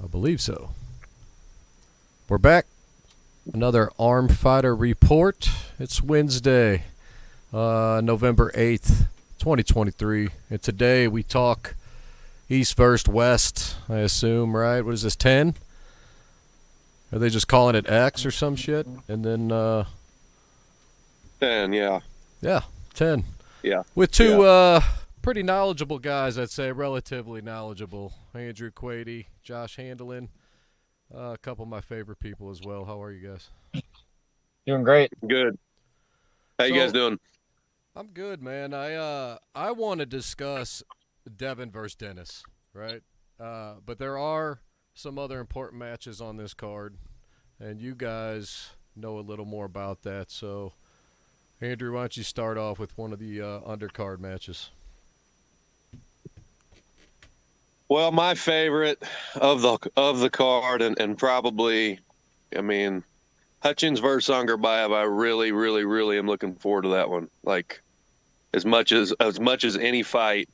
I believe so. We're back. Another Armfighter report. It's Wednesday, November 8th, 2023. And today we talk East versus West, I assume, right? What is this, 10? Are they just calling it X or some shit? And then 10, yeah. Yeah, 10. Yeah. With two pretty knowledgeable guys, I'd say, relatively knowledgeable. Andrew Quade, Josh Handeland. A couple of my favorite people as well. How are you guys? Doing great. Good. How you guys doing? I'm good, man. I want to discuss Devon versus Denis, right? But there are some other important matches on this card, and you guys know a little more about that. So, Andrew, why don't you start off with one of the undercard matches? Well, my favorite of the card, and probably, I mean, Hutchins versus Ungerbayev. I really am looking forward to that one. Like, as much as any fight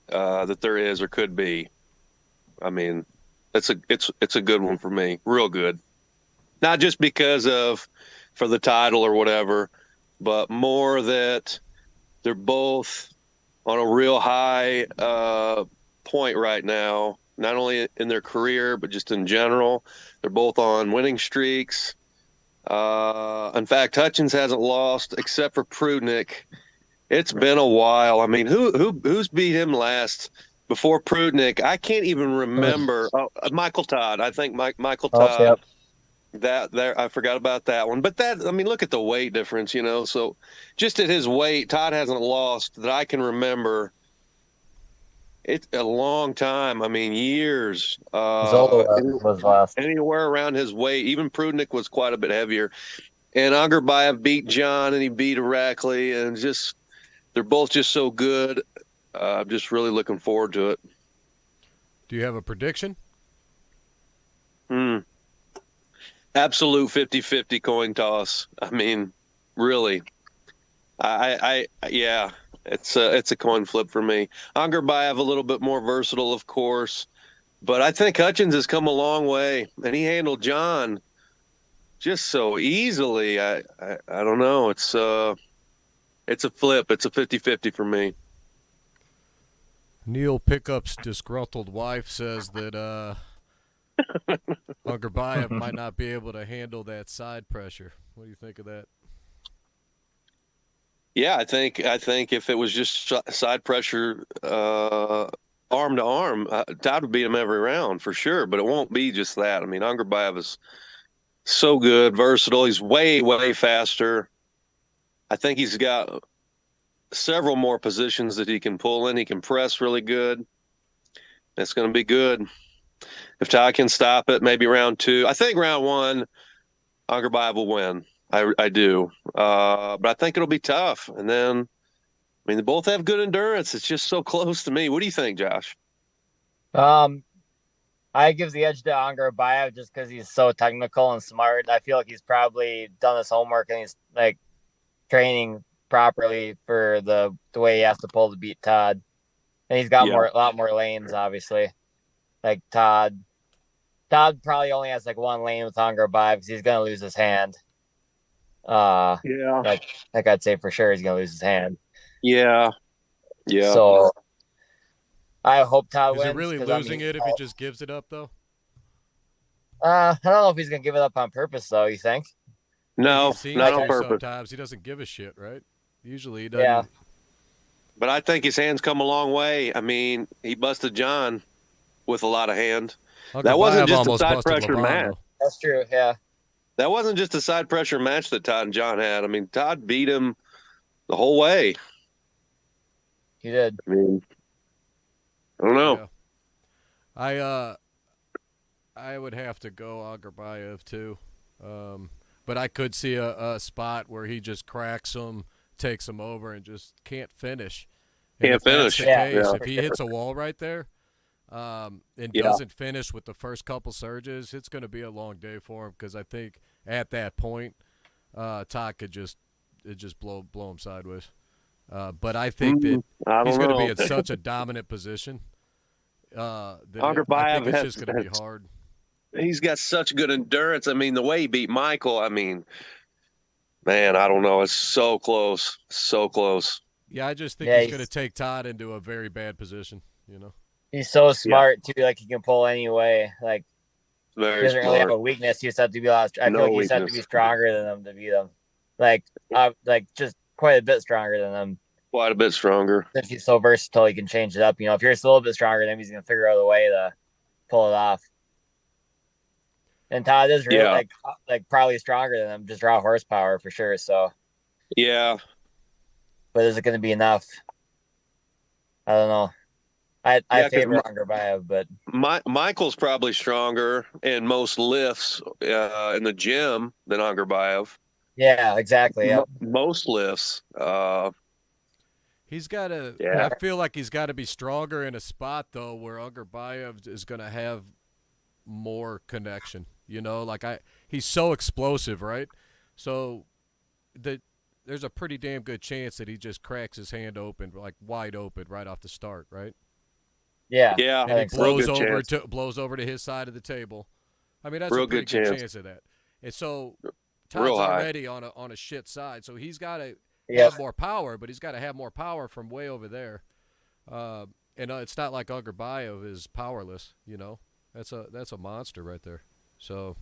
that there is or could be. I mean, it's a good one for me. Real good. Not just because of for the title or whatever, but more that they're both on a real high point right now, not only in their career, but just in general. They're both on winning streaks. In fact, Hutchins hasn't lost except for Prudnik. It's been a while. I mean, who's beat him last before Prudnik? I can't even remember. Oh, Michael Todd. I think Michael Todd. Yep. That there, I forgot about that one. But that, I mean, look at the weight difference, you know. So just at his weight, Todd hasn't lost that I can remember. It's a long time. I mean, years. Zola was last. Anywhere around his weight. Even Prudnik was quite a bit heavier. And Ungerbayev beat John, and he beat Irakli, and just they're both just so good. I'm just really looking forward to it. Do you have a prediction? Absolute 50-50 coin toss. I mean, really. Yeah. It's a coin flip for me. Ungerbayev a little bit more versatile, of course, but I think Hutchins has come a long way, and he handled John just so easily. I don't know. It's a flip. It's a 50-50 for me. Neil Pickup's disgruntled wife says that Ungerbayev might not be able to handle that side pressure. What do you think of that? Yeah, I think if it was just side pressure, arm to arm, Todd would beat him every round for sure. But it won't be just that. I mean, Ungerbayev is so good, versatile. He's way faster. I think he's got several more positions that he can pull in. He can press really good. It's going to be good. If Todd can stop it, maybe round two. I think round one, Ungerbayev will win. I do. But I think it'll be tough. And then, I mean, they both have good endurance. It's just so close to me. What do you think, Josh? I give the edge to Ungerbayev just because he's so technical and smart. I feel like he's probably done his homework and he's like training properly for the way he has to pull to beat Todd. And he's got a lot more lanes, obviously. Like Todd probably only has like one lane with Ungerbayev because he's gonna lose his hand. Like I'd say for sure he's gonna lose his hand. Yeah. So I hope Todd wins. Is he really losing it if he just gives it up though? I don't know if he's gonna give it up on purpose though. You think? No, not on purpose. Sometimes he doesn't give a shit, right? Usually he doesn't. Yeah. But I think his hand's come a long way. I mean, he busted John with a lot of hand. That wasn't just a side pressure match. That's true. Yeah. That wasn't just a side pressure match that Todd and John had. I mean, Todd beat him the whole way. He did. I mean, I don't know. Yeah. I would have to go Ungerbayev too. But I could see a spot where he just cracks him, takes him over, and just can't finish. And can't finish. If he hits a wall right there and doesn't finish with the first couple surges, it's going to be a long day for him because I think at that point Todd could just blow him sideways. But I think that he's going to be in such a dominant position Unger I think it's Bayev just going to be hard. He's got such good endurance. I mean, the way he beat Michael, I mean, man, I don't know. It's so close. So close. Yeah, I just think he's going to take Todd into a very bad position, you know? He's so smart, too. Like, he can pull any way. Like, Very he doesn't smart. really have a weakness. He just has to be I feel like he just has to be stronger than them to beat them. Like just quite a bit stronger than them. Quite a bit stronger. Since he's so versatile, he can change it up. You know, if you're just a little bit stronger, then he's going to figure out a way to pull it off. And Todd is really like probably stronger than them, just raw horsepower for sure. So yeah, but is it going to be enough? I don't know. I favor Unger Bayev, but Michael's probably stronger in most lifts in the gym than Unger Bayev. Yeah, exactly. Yep. Most lifts. He's got to. Yeah. I feel like he's got to be stronger in a spot though, where Unger Bayev is going to have more connection. You know, like he's so explosive, right? So there's a pretty damn good chance that he just cracks his hand open, like wide open, right off the start, right? Yeah, yeah. And he blows over to his side of the table. I mean, that's a pretty good chance of that. And so Todd's already on a shit side, so he's got to have more power, but he's got to have more power from way over there. And it's not like Unger Bayev is powerless, you know. That's a monster right there. So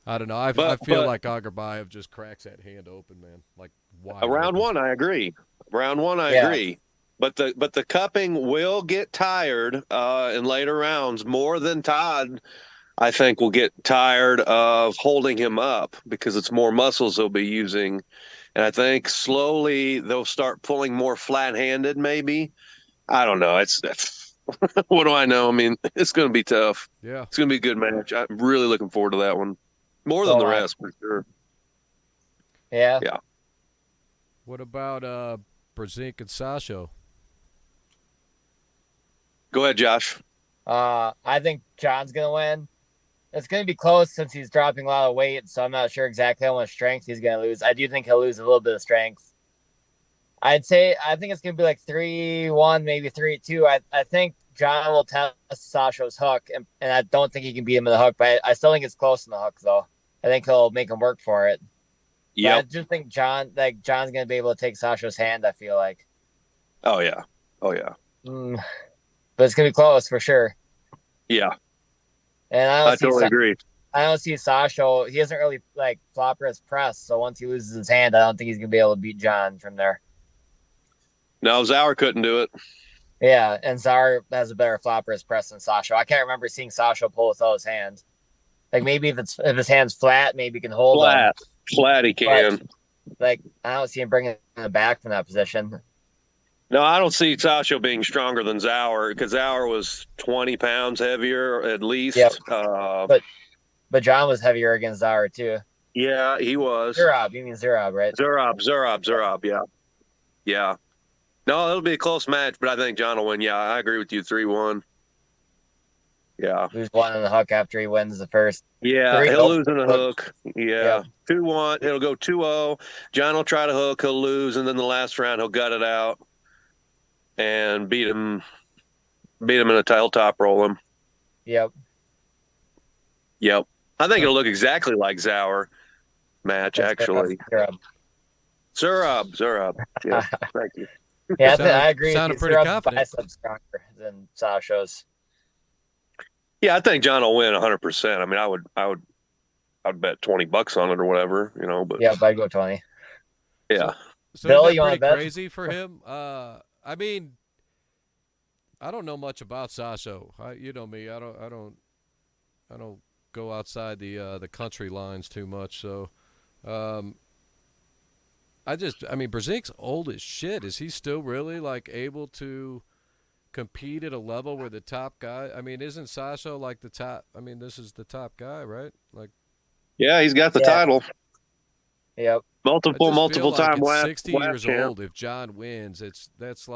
I don't know. I feel like Unger Bayev just cracks that hand open, man. Like round one, I agree. Round one, I agree. But the cupping will get tired in later rounds more than Todd. I think will get tired of holding him up because it's more muscles they'll be using, and I think slowly they'll start pulling more flat-handed. Maybe I don't know. It's what do I know? I mean, it's going to be tough. Yeah, it's going to be a good match. I'm really looking forward to that one more than the rest for sure. Yeah. Yeah. What about Brzezinski and Sasho? Go ahead, Josh. I think John's going to win. It's going to be close since he's dropping a lot of weight, so I'm not sure exactly how much strength he's going to lose. I do think he'll lose a little bit of strength. I think it's going to be like 3-1, maybe 3-2. I think John will test Sasho's hook, and I don't think he can beat him in the hook, but I still think it's close in the hook, though. I think he'll make him work for it. Yeah, I just think John's going to be able to take Sasho's hand, I feel like. Oh, yeah. But it's going to be close for sure. Yeah. And I totally agree. I don't see Sasho. He doesn't really like flopper his press. So once he loses his hand, I don't think he's gonna be able to beat John from there. No, Zauer couldn't do it. Yeah, and Zauer has a better flopper his press than Sasho. I can't remember seeing Sasho pull without his hand. Like maybe if his hand's flat, maybe he can hold him. Flat he can. But, I don't see him bringing him back from that position. No, I don't see Sasho being stronger than Zauer because Zauer was 20 pounds heavier at least. Yep. But John was heavier against Zauer too. Yeah, he was. Zurab, you mean Zurab, right? Zurab, yeah. Yeah. No, it'll be a close match, but I think John will win. Yeah, I agree with you, 3-1. Yeah. Lose one in the hook after he wins the first. Yeah, he'll lose in the hook. Yeah. 2-1. It'll go 2-0. John will try to hook. He'll lose, and then the last round he'll gut it out and beat him in a tail top roll him. Yep. I think it'll look exactly like Zauer match, actually. Zurab. Yeah, thank you. Yeah, I agree. Sounded pretty confident. Biceps stronger than Sasho's. Yeah, I think John will win 100%. I mean, I would bet $20 on it or whatever, you know. But yeah, I'd go 20. Yeah. So Bill, you want to bet? Crazy for him? I mean, I don't know much about Sasho. You know me. I don't go outside the country lines too much. So, I mean, Brzezinski's old as shit. Is he still really like able to compete at a level where the top guy? I mean, isn't Sasho like the top? I mean, this is the top guy, right? Like, yeah, he's got the title. Yep. Multiple time. 60 years old. If John wins, that's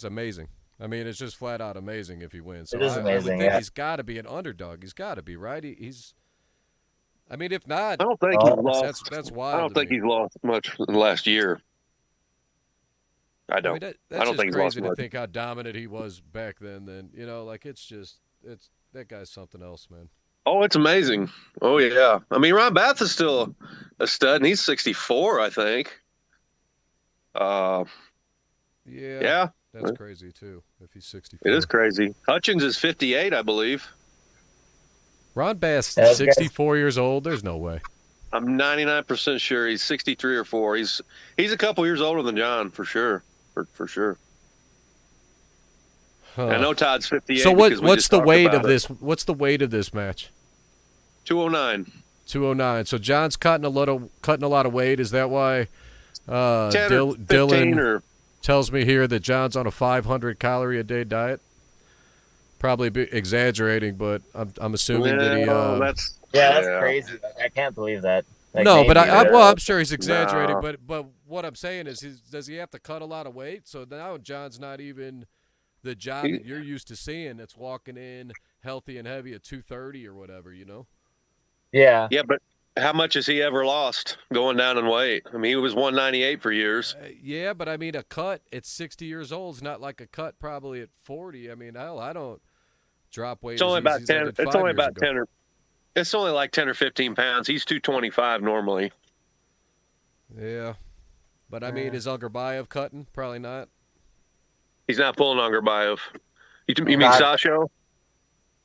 amazing. I mean, it's just flat out amazing if he wins. So it is amazing. I would think he's got to be an underdog. He's got to be, right? He's. I mean, if not, I don't think he's lost. That's wild. I don't think he's lost much in the last year. I I don't. mean, I that's don't just think he's lost crazy to much. think how dominant he was back then. Then like it's that guy's something else, man. Oh, it's amazing. Oh yeah. I mean, Ron Bath is still a stud, and he's 64, I think. Uh, Yeah, yeah, that's crazy too. If he's it is 64, crazy. Hutchins is 58, I believe. Ron Bass, Those guys- 64 years old. There's no way. I'm 99% sure he's 63 or 4. He's a couple years older than John for sure. For sure. I know Todd's 58. So because we what's just the talked weight about of it. this? What's the weight of this match? 209. 209. So John's cutting a lot of weight. Is that why 10 or 15 Dylan or tells me here that John's on a 500 calorie a day diet? Probably exaggerating, but I'm assuming that he. that's that's crazy. I can't believe that. Like, No, but maybe I'm sure he's exaggerating. No. But what I'm saying is, does he have to cut a lot of weight? So now John's not even the John that you're used to seeing. That's walking in healthy and heavy at 230 or whatever. Yeah. Yeah, but how much has he ever lost going down in weight? I mean, he was 198 for years. Yeah, but I mean, a cut at 60 years old is not like a cut probably at 40. I mean, I don't drop weight. It's only as about easy as I 10. did It's 5 only years about ago. 10 or. It's only like 10 or 15 pounds. He's 225 normally. Yeah, but I mean, is Algerbayev cutting? Probably not. He's not pulling Angerbayev. You mean Sasho?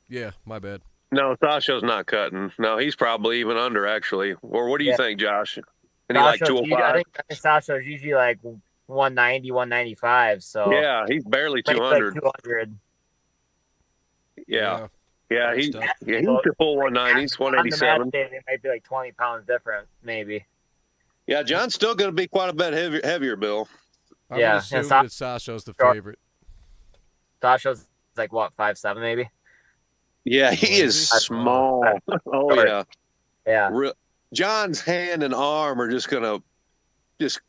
Yeah, my bad. No, Sasho's not cutting. No, he's probably even under actually. Or what do you think, Josh? And he like Sasha's usually- 205? I think Sasha's usually like 190, 195. So Yeah, he's barely maybe 200. Like 200. Yeah. That's He tough. he could pull 190. He's On the match 187. day, they might be like 20 pounds different, maybe. Yeah, John's still going to be quite a bit heavier, Bill. I Yeah, would assume and that Sasho's the favorite. Sasha's like what, 5'7" maybe? Yeah, he Oh, is is he? small. Oh yeah. Yeah. John's hand and arm are just going to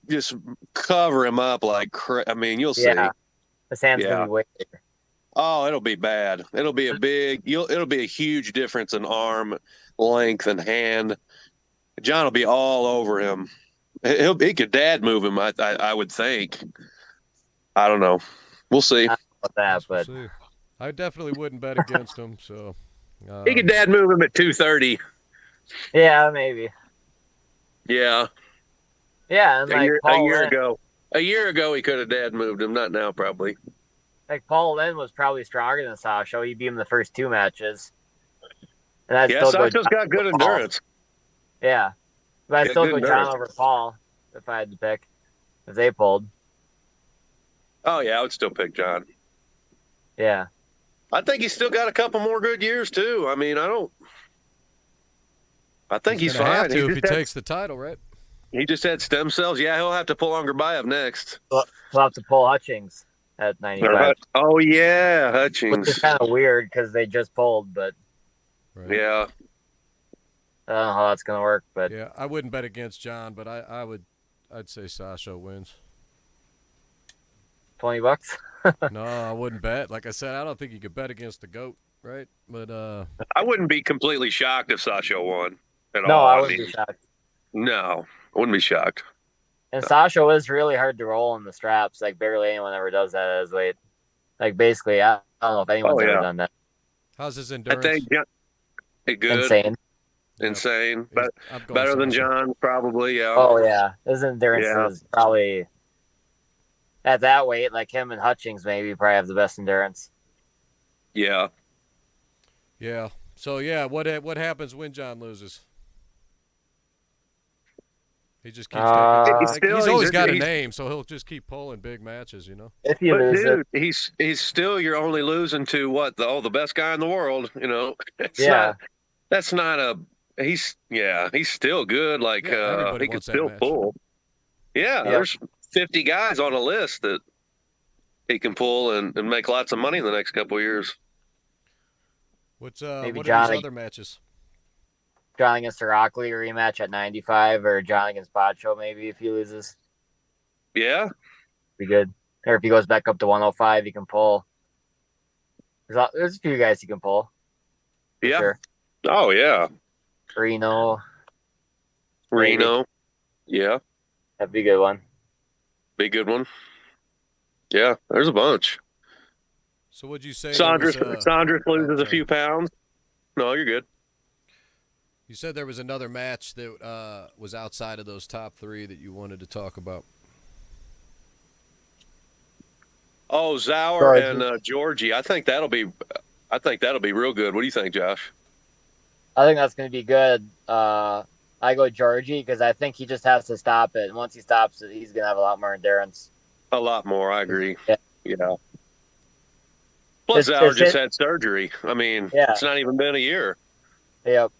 just cover him up like I mean, you'll see. Yeah. His hand's Yeah. gonna be way bigger. Oh, it'll be bad. It'll be it'll be a huge difference in arm length and hand. John will be all over him. He could dad move him. I would think. I don't know. We'll see. About that, We'll but see. I definitely wouldn't bet against him. So He could dad move him at 230. yeah, maybe. Yeah, Yeah, and like a year ago. A year ago, he could have dad moved him. Not now, probably. Like Paul Lynn was probably stronger than Sasha. He beat him the first 2 matches. And I'd Yeah, still go Sasha's John got good over Paul. endurance. Yeah. But I'd Yeah, still good go John endurance. over Paul if I had to pick. If they pulled. Oh yeah, I would still pick John. Yeah. I think he's still got a couple more good years too. I mean, I think he's gonna fine. have to if he takes the title, right? He just had stem cells. Yeah, he'll have to pull Angerbayev next. He'll have to pull Hutchings at 95. Oh yeah, Which Hutchings. is kind of weird because they just pulled, but Right. Yeah, I don't know how that's going to work. But Yeah, I wouldn't bet against John, but I'd say Sasha wins. $20? No, I wouldn't bet. Like I said, I don't think you could bet against the GOAT, right? But I wouldn't be completely shocked if Sasha won at No, all. I wouldn't be shocked. No, I wouldn't be shocked. And Sasha was really hard to roll in the straps. Like, barely anyone ever does that at his weight. Like, basically, I don't know if anyone's ever done that. how's his I endurance? think good, Insane. insane, He's- but I'm going better than Sasha. John probably. Yeah. Oh, yeah. His endurance Yeah. is probably, at that weight, like him and Hutchings maybe probably have the best endurance. Yeah. Yeah. So yeah, what happens when John loses? He just keeps taking. He's always got a name, so he'll just keep pulling big matches, If you But lose dude, it, he's still you're only losing to what the best guy in the world. It's Yeah. that's not a he's still good. Like Yeah, everybody he can wants that still match. pull. Yeah, there's 50 guys on a list that he can pull and make lots of money in the next couple of years. What's Maybe what are his Johnny. other matches? John against Heracli rematch at 95, or John against Bacho maybe if he loses. Yeah, Be good. Or if he goes back up to 105, he can pull. There's a few guys he can pull. For yeah. Sure. Oh yeah, Reno. Reno. Yeah, That'd be a good one. be a good one. Yeah, there's a bunch. So what'd you say? Sandra loses a sorry. few pounds. No, you're good. You said there was another match that was outside of those top three that you wanted to talk about. Oh, Zauer Georgie. and Georgie. I think that'll be real good. What do you think, Josh? I think that's going to be good. I go Georgie because I think he just has to stop it. And once he stops it, he's going to have a lot more endurance. A lot more. I agree. Yeah. Yeah. Plus, Zauer just had surgery. I mean, yeah. It's not even been a year. Yep.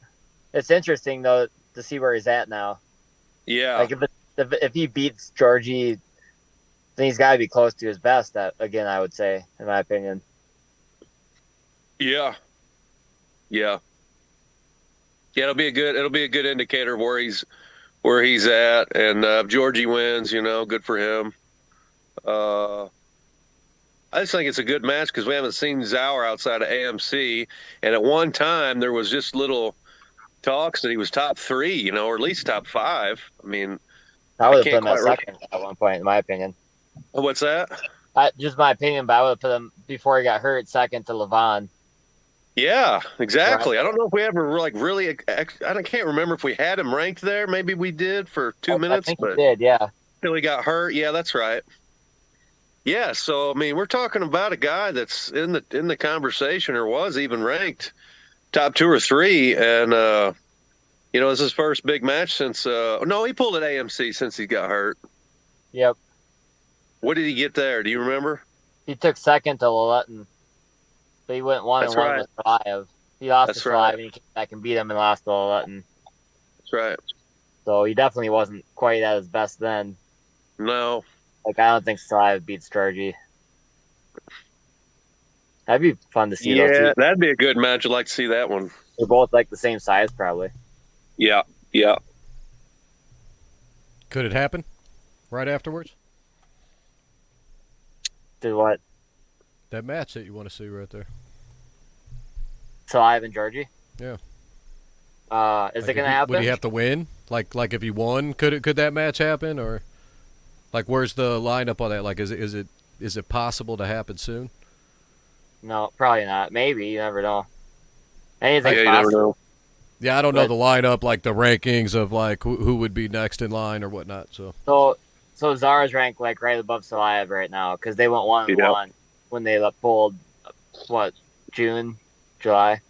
It's interesting though to see where he's at now. Yeah. Like if he beats Georgie, then he's got to be close to his best. Again, I would say, in my opinion. Yeah. Yeah. Yeah. It'll be a good indicator of where he's at, and if Georgie wins, good for him. I just think it's a good match because we haven't seen Zauer outside of AMC, and at one time there was just little talks that he was top 3, or at least top 5. I mean, I would have put him at second at one point, in my opinion. What's that? Just my opinion, but I would have put him before he got hurt second to Levon. Yeah, exactly. Right. I don't know if we ever really. I can't remember if we had him ranked there. Maybe we did for 2 minutes, I think we did. Yeah. Until he got hurt. Yeah, that's right. Yeah, so I mean, we're talking about a guy that's in the conversation or was even ranked top 2 or 3, and it's his first big match since. No, he pulled at AMC since he got hurt. Yep. What did he get there? Do you remember? He took second to Larratt, but he went 1-1 with Salayev. He lost to Salayev, and he came back and beat him and lost to Larratt. That's right. So he definitely wasn't quite at his best then. No. Like, I don't think Salayev beats Georgie. That'd be fun to see. Yeah, that'd be a good match. I'd like to see that one. They're both like the same size, probably. Yeah. Could it happen right afterwards? Did what? That match that you want to see right there. Salayev and Georgie? Yeah. Is it going to happen? Would he have to win? Like if he won, could that match happen? Or like where's the lineup on that? Like is it possible to happen soon? No, probably not. Maybe, you never know. Anything's possible. Never know. Yeah, I don't know the lineup, like the rankings of like who would be next in line or whatnot. So Zara's ranked like right above Salayev right now because they went 1-1 when they pulled June, July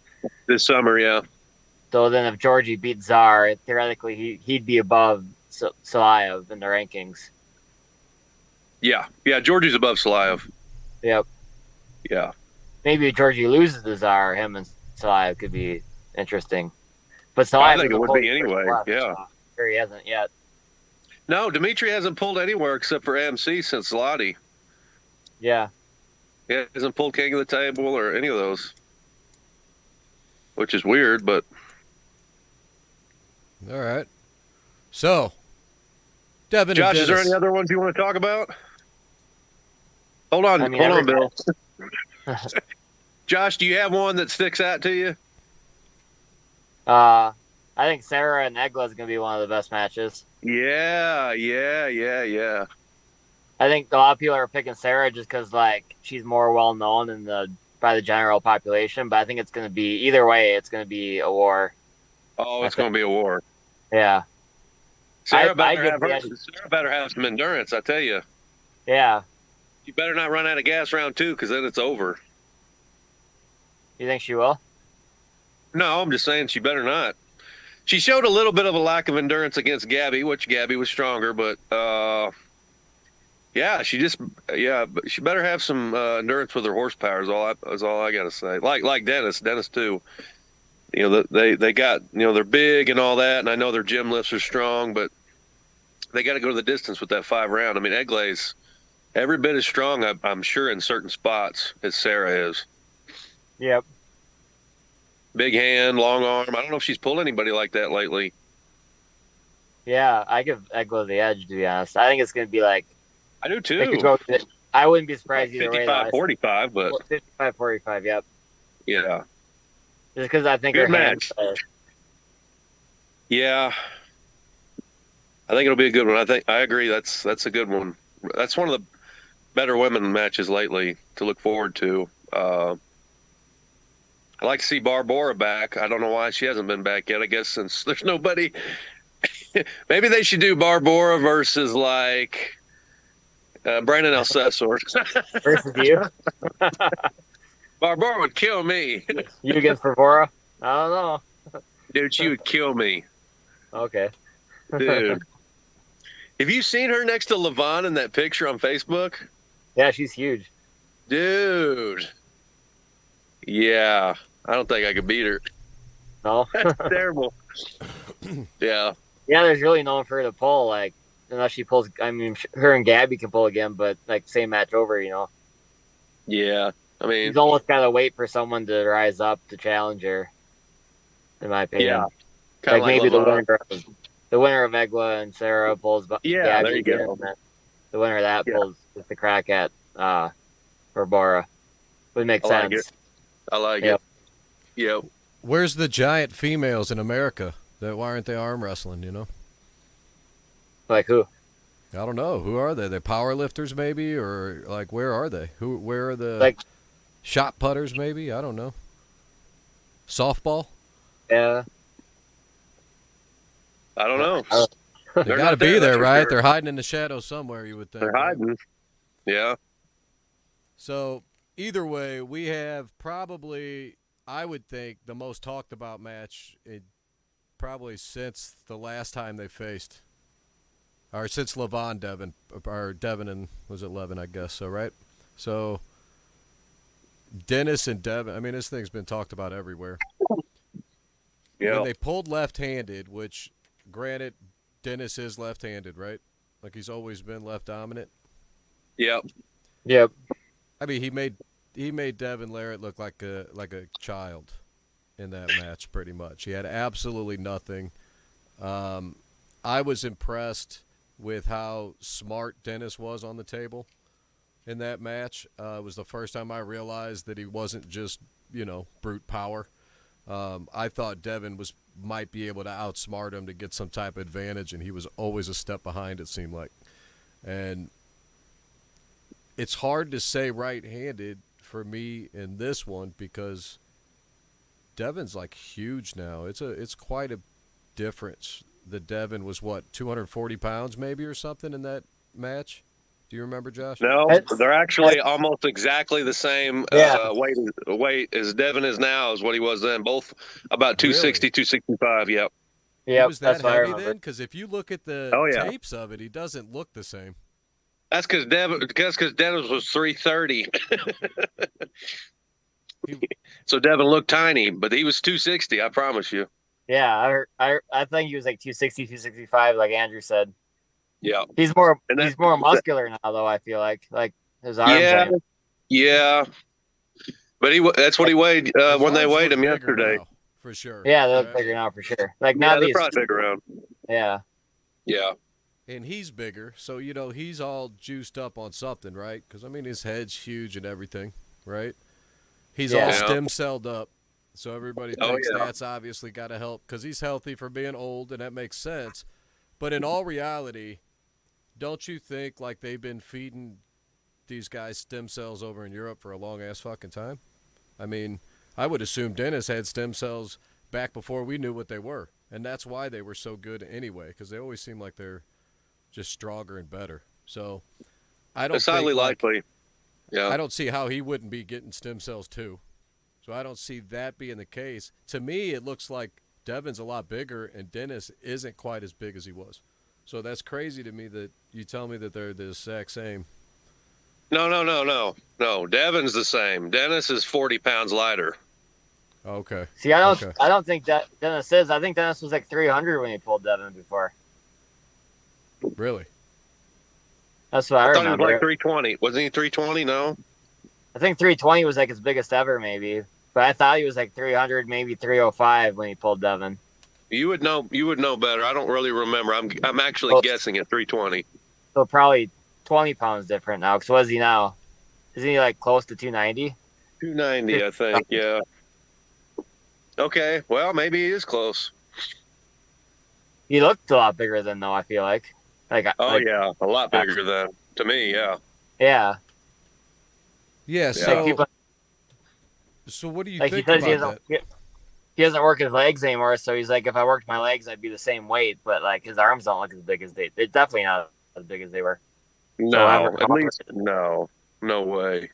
this summer. Yeah. So then if Georgie beat Zar, theoretically he'd be above Salayev in the rankings. Yeah. Georgie's above Salayev. Yep. Yeah. Maybe if Georgie loses to Zar, him and Salayev could be interesting. But Salayev, I think it would be anyway. Yeah. Sure, he hasn't yet. No, Dimitri hasn't pulled anywhere except for MC since Lottie. Yeah. He hasn't pulled King of the Table or any of those, which is weird, but. All right. So, Devon Josh, and Dennis. Is there any other ones you want to talk about? Hold on, Bill. Josh, do you have one that sticks out to you? I think Sarah and Egla is going to be one of the best matches. Yeah. I think a lot of people are picking Sarah just because she's more well known by the general population. But I think it's going to be either way. It's going to be a war. Oh, it's going to be a war. Yeah. Sarah better have some endurance, I tell you. Yeah. You better not run out of gas round 2 because then it's over. You think she will? No, I'm just saying she better not. She showed a little bit of a lack of endurance against Gabby, which Gabby was stronger, but but she better have some endurance with her horsepower. Is all I got to say. Like Dennis too. They got they're big and all that, and I know their gym lifts are strong, but they got to go to the distance with that 5 round. I mean, Egla's every bit as strong, I'm sure, in certain spots as Sarah is. Yep. Big hand, long arm. I don't know if she's pulled anybody like that lately. Yeah, I give Egla the edge, to be honest. I think it's going to be I do too. I wouldn't be surprised either way. 55-45, but 55-45, yep. Yeah. Just because I think good her match. Hands yeah. I think it'll be a good one. I agree. That's a good one. That's one of the better women matches lately to look forward to. I like to see Barbara back. I don't know why she hasn't been back yet. I guess since there's nobody. Maybe they should do Barbara versus like Brandon Alcessor. Versus you. Barbara would kill me. You against Barbora? I don't know. Dude, she would kill me. Okay. Dude. Have you seen her next to Levon in that picture on Facebook? Yeah, she's huge. Dude. Yeah. I don't think I could beat her. No. That's terrible. Yeah. Yeah, there's really no one for her to pull, like, unless she pulls. I mean, her and Gabby can pull again, but like same match over, you know. Yeah. I mean, She's almost got to wait for someone to rise up to challenge her, in my opinion. yeah. Kind Like of maybe Levon. the winner of Egla and Sarah pulls Yeah, Gabby there you again, go. and then the winner of that Yeah. pulls just the crack at Barbara. Would make I like sense. I like Yep. it. Yep. Where's the giant females in America? Why aren't they arm wrestling, you know? Like who? I don't know. Who are they? They power lifters maybe, or like where are they? Where are the Like- shot putters maybe? I don't know. Softball? Yeah. I don't know. They They're got to not be there, there, that's for right? sure. They're hiding in the shadows somewhere, you would think. They're right? hiding. Yeah. So either way, we have probably, I would think, the most talked about match probably since the last time they faced, or since Levon Devon, or Devon and was it Levin? I guess so, right? So Dennis and Devon. I mean, this thing's been talked about everywhere. Yeah. When they pulled left-handed, which, granted, Dennis is left-handed, right? Like he's always been left dominant. Yep. Yep. I mean, he made Devon Larrat look like a child in that match, pretty much. He had absolutely nothing. I was impressed with how smart Dennis was on the table in that match. It was the first time I realized that he wasn't just, brute power. I thought Devon might be able to outsmart him to get some type of advantage, and he was always a step behind, it seemed like. And it's hard to say right-handed for me in this one because Devon's like huge now. It's quite a difference. The Devon was 240 pounds maybe or something in that match. Do you remember, Josh? No, they're actually almost exactly the same Yeah. weight as Devon is now as what he was then. Both about 260, 265. Yep. He Yep. was that That's what I heavy remember. then? Because if you look at the Oh, yeah. tapes of it, he doesn't look the same. That's because Dennis was 330. So Devon looked tiny, but he was 260. I promise you. Yeah, I think he was like 260, 265, like Andrew said. Yeah. He's more And he's more muscular now, though. I feel like his arms. Yeah. Yeah. But that's what he weighed His when they arms weighed look him bigger yesterday. now, for sure. Yeah, they look right? bigger now for sure. Like Yeah, now they're these. probably big around. Yeah. Yeah. And he's bigger, so he's all juiced up on something, right? Because I mean, his head's huge and everything, right? He's all Yeah. stem celled up, so everybody Oh, thinks yeah. that's obviously got to help because he's healthy for being old, and that makes sense. But in all reality, don't you think like they've been feeding these guys stem cells over in Europe for a long ass fucking time? I mean, I would assume Dennis had stem cells back before we knew what they were, and that's why they were so good anyway, because they always seem like they're just stronger and better. So I don't It's highly think, likely. Yeah. I don't see how he wouldn't be getting stem cells too. So I don't see that being the case. To me, it looks like Devon's a lot bigger and Dennis isn't quite as big as he was. So that's crazy to me that you tell me that they're the exact same. No. Devon's the same. Dennis is 40 pounds lighter. Okay. See, I don't. Okay. I don't think that Dennis is. I think Dennis was like 300 when he pulled Devon before. Really? That's what I I thought he was remember. like 320. Wasn't he 320? No. I think 320 was like his biggest ever, maybe. But I thought he was like 300, maybe 305 when he pulled Devon. You would know better. I don't really remember. I'm actually Oh. guessing at 320. So probably 20 pounds different now. Because what is he now? Isn't he like close to 290? 290, I think. Yeah. Okay. Well, maybe he is close. He looked a lot bigger than though. I feel like. Oh yeah, a lot bigger than to me. Yeah. Yeah. Yeah. Like So, people, so what do you like he think says, about that? he doesn't work his legs anymore. So he's like, if I worked my legs, I'd be the same weight. But like his arms don't look as big as they're definitely not as big as they were. So No, at least no, no way.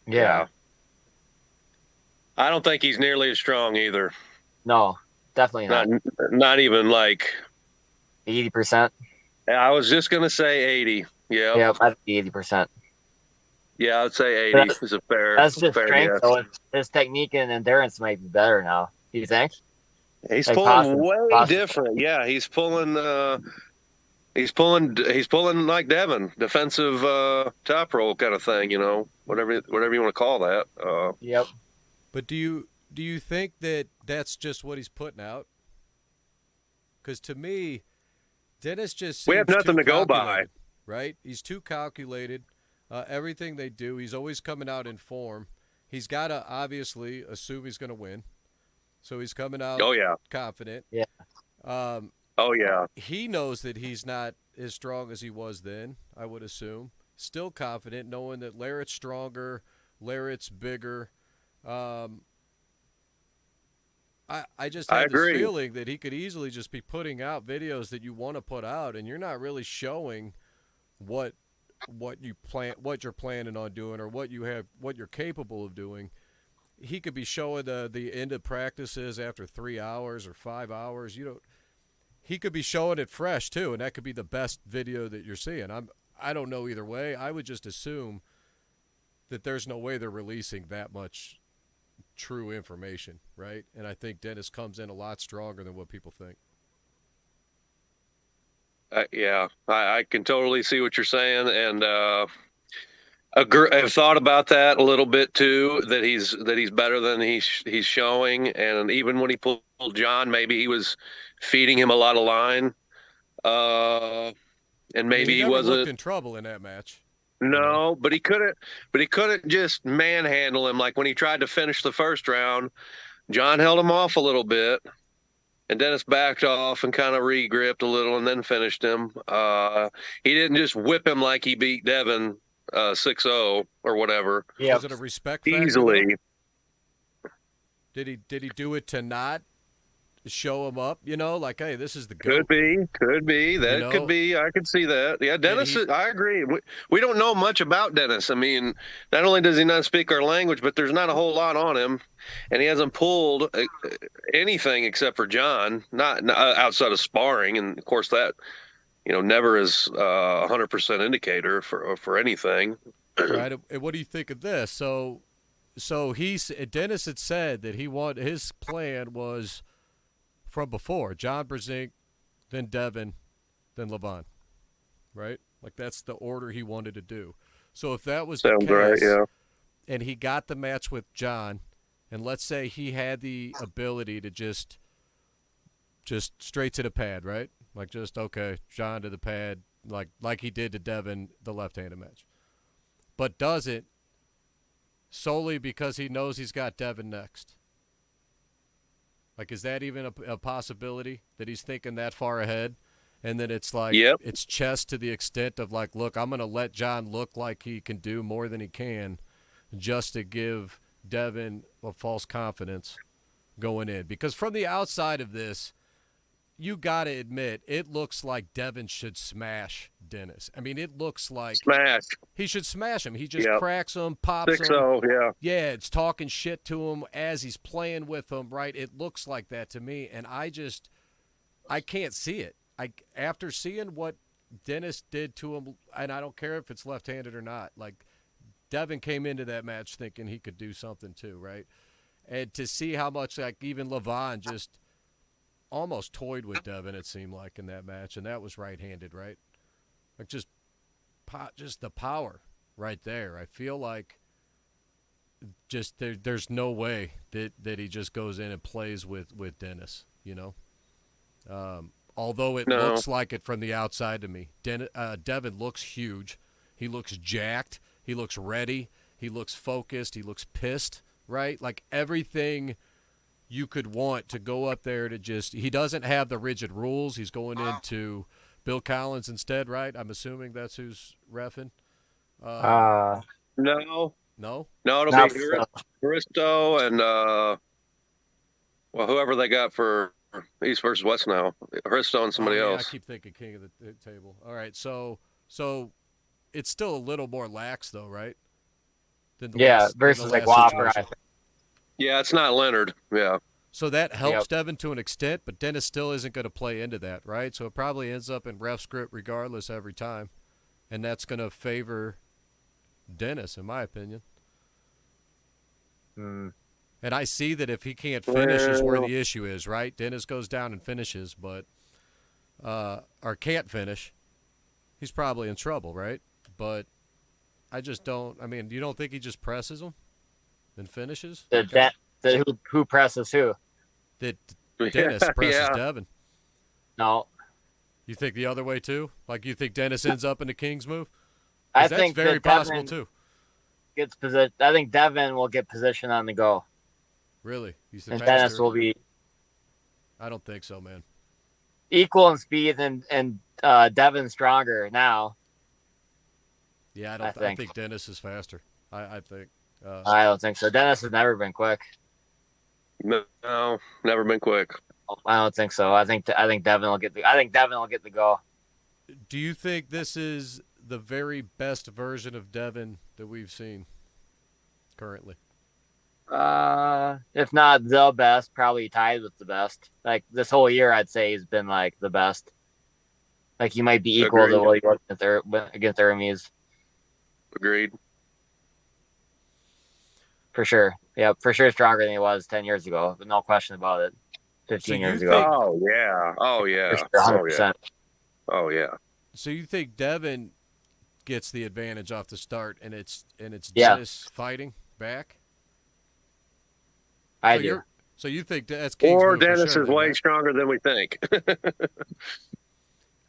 yeah, I don't think he's nearly as strong either. no, definitely Not not. not even like 80%. I was just gonna say 80. Yeah, Yeah, I'd be 80%. yeah, I'd say 80 That's is a fair that's just fair strength. guess. So his technique and endurance might be better now. Do you think? He's Like pulling possible, way possible. different. Yeah, he's pulling like Devon, defensive top roll kind of thing. Whatever you want to call that. Yep. But do you think that that's just what he's putting out? Because to me, Dennis just We have seems too nothing to go by. calculated, right? He's too calculated. Everything they do, he's always coming out in form. He's got to obviously assume he's going to win, so he's coming out Oh yeah, confident. Yeah. oh yeah. He knows that he's not as strong as he was then, I would assume. Still confident, knowing that Larratt's stronger, Larratt's bigger. I just I have this agree. feeling that he could easily just be putting out videos that you want to put out, and you're not really showing what you're planning on doing, or what you're capable of doing. He could be showing the end of practices after 3 hours or 5 hours. He could be showing it fresh too, and that could be the best video that you're seeing. I don't know either way. I would just assume that there's no way they're releasing that much true information, right? And I think Dennis comes in a lot stronger than what people think. Yeah, I can totally see what you're saying, and I've thought about that a little bit too. That he's better than he's showing, and even when he pulled John, maybe he was feeding him a lot of line, and I mean, maybe he he never looked wasn't. in trouble in that match. No, but he couldn't. But he couldn't just manhandle him like when he tried to finish the first round. John held him off a little bit, and Dennis backed off and kind of regripped a little, and then finished him. He didn't just whip him like he beat Devon 6-0 or whatever Yeah. Was it a respect factor, easily. though? Did he do it to not show him up? Like, hey, this is the Could goat. be. That know? could be. I could see that. Yeah, Dennis. I agree. We don't know much about Dennis. I mean, not only does he not speak our language, but there's not a whole lot on him, and he hasn't pulled anything except for John, not outside of sparring, and of course that never is 100% indicator for anything. Right. And what do you think of this? So Dennis had said that his plan was from before John Brzenk, then Devon, then Levon, right? Like that's the order he wanted to do. So if that was Sounds the right. case, Yeah. and he got the match with John, and let's say he had the ability to just straight to the pad, right? Like just okay, John to the pad, like he did to Devon the left-handed match, but doesn't solely because he knows he's got Devon next. Like, is that even a possibility that he's thinking that far ahead? And then it's like, Yep. It's chess to the extent of like, look, I'm going to let John look like he can do more than he can just to give Devon a false confidence going in. Because from the outside of this, you got to admit, it looks like Devon should smash Dennis. I mean, it looks like Smash. he should smash him. He just Yep. cracks him, pops him. 6-0. Yeah. Yeah, it's talking shit to him as he's playing with him, right? It looks like that to me, and I can't see it. After seeing what Dennis did to him, and I don't care if it's left-handed or not, like Devon came into that match thinking he could do something too, right? And to see how much like even Levon just almost toyed with Devon, it seemed like in that match, and that was right-handed, right? Like just the power right there. I feel like just there's no way that he just goes in and plays with Dennis, although it No. looks like it from the outside to me. Devon looks huge. He looks jacked. He looks ready. He looks focused. He looks pissed, right? Like everything you could want to go up there to just – he doesn't have the rigid rules. He's going into Bill Collins instead, right? I'm assuming that's who's reffing. No. No? No, it'll No, be Bristow and whoever they got for East versus West now. Bristow and somebody I else. keep thinking king of the table. All right, so it's still a little more lax though, right? Than the last, versus like last Whopper. situation. Yeah, it's not Leonard. Yeah. So that helps Devon to an extent, but Dennis still isn't going to play into that, right? So it probably ends up in ref script regardless every time, and that's going to favor Dennis, in my opinion. Mm. And I see that if he can't finish is where the issue is, right? Dennis goes down and finishes, but or can't finish, he's probably in trouble, right? But I just don't. I mean, you don't think he just presses him and finishes? Who presses who? That Dennis presses Devon. No. You think the other way too? Like you think Dennis ends up in the King's move? I That's think very possible too. Gets position. I think Devon will get position on the go. Really? He's the and faster? Dennis will be I don't think so, man. equal in speed and Devon stronger now. Yeah, I think Dennis is faster. I think. I don't think so. Dennis has never been quick. No, never been quick. I don't think so. I think Devon will get the go. Do you think this is the very best version of Devon that we've seen currently? If not the best, probably tied with the best. Like this whole year, I'd say he's been like the best. Like he might be equal to what he was against Hermes. Agreed. For sure. Yeah, for sure stronger than he was 10 years ago. But no question about it. 15 years ago. Oh, yeah. Oh, yeah. For sure, 100%. Oh, yeah. So you think Devon gets the advantage off the start and it's Dennis fighting back? I do. So you think that's King's or move Dennis sure, is way stronger than we think.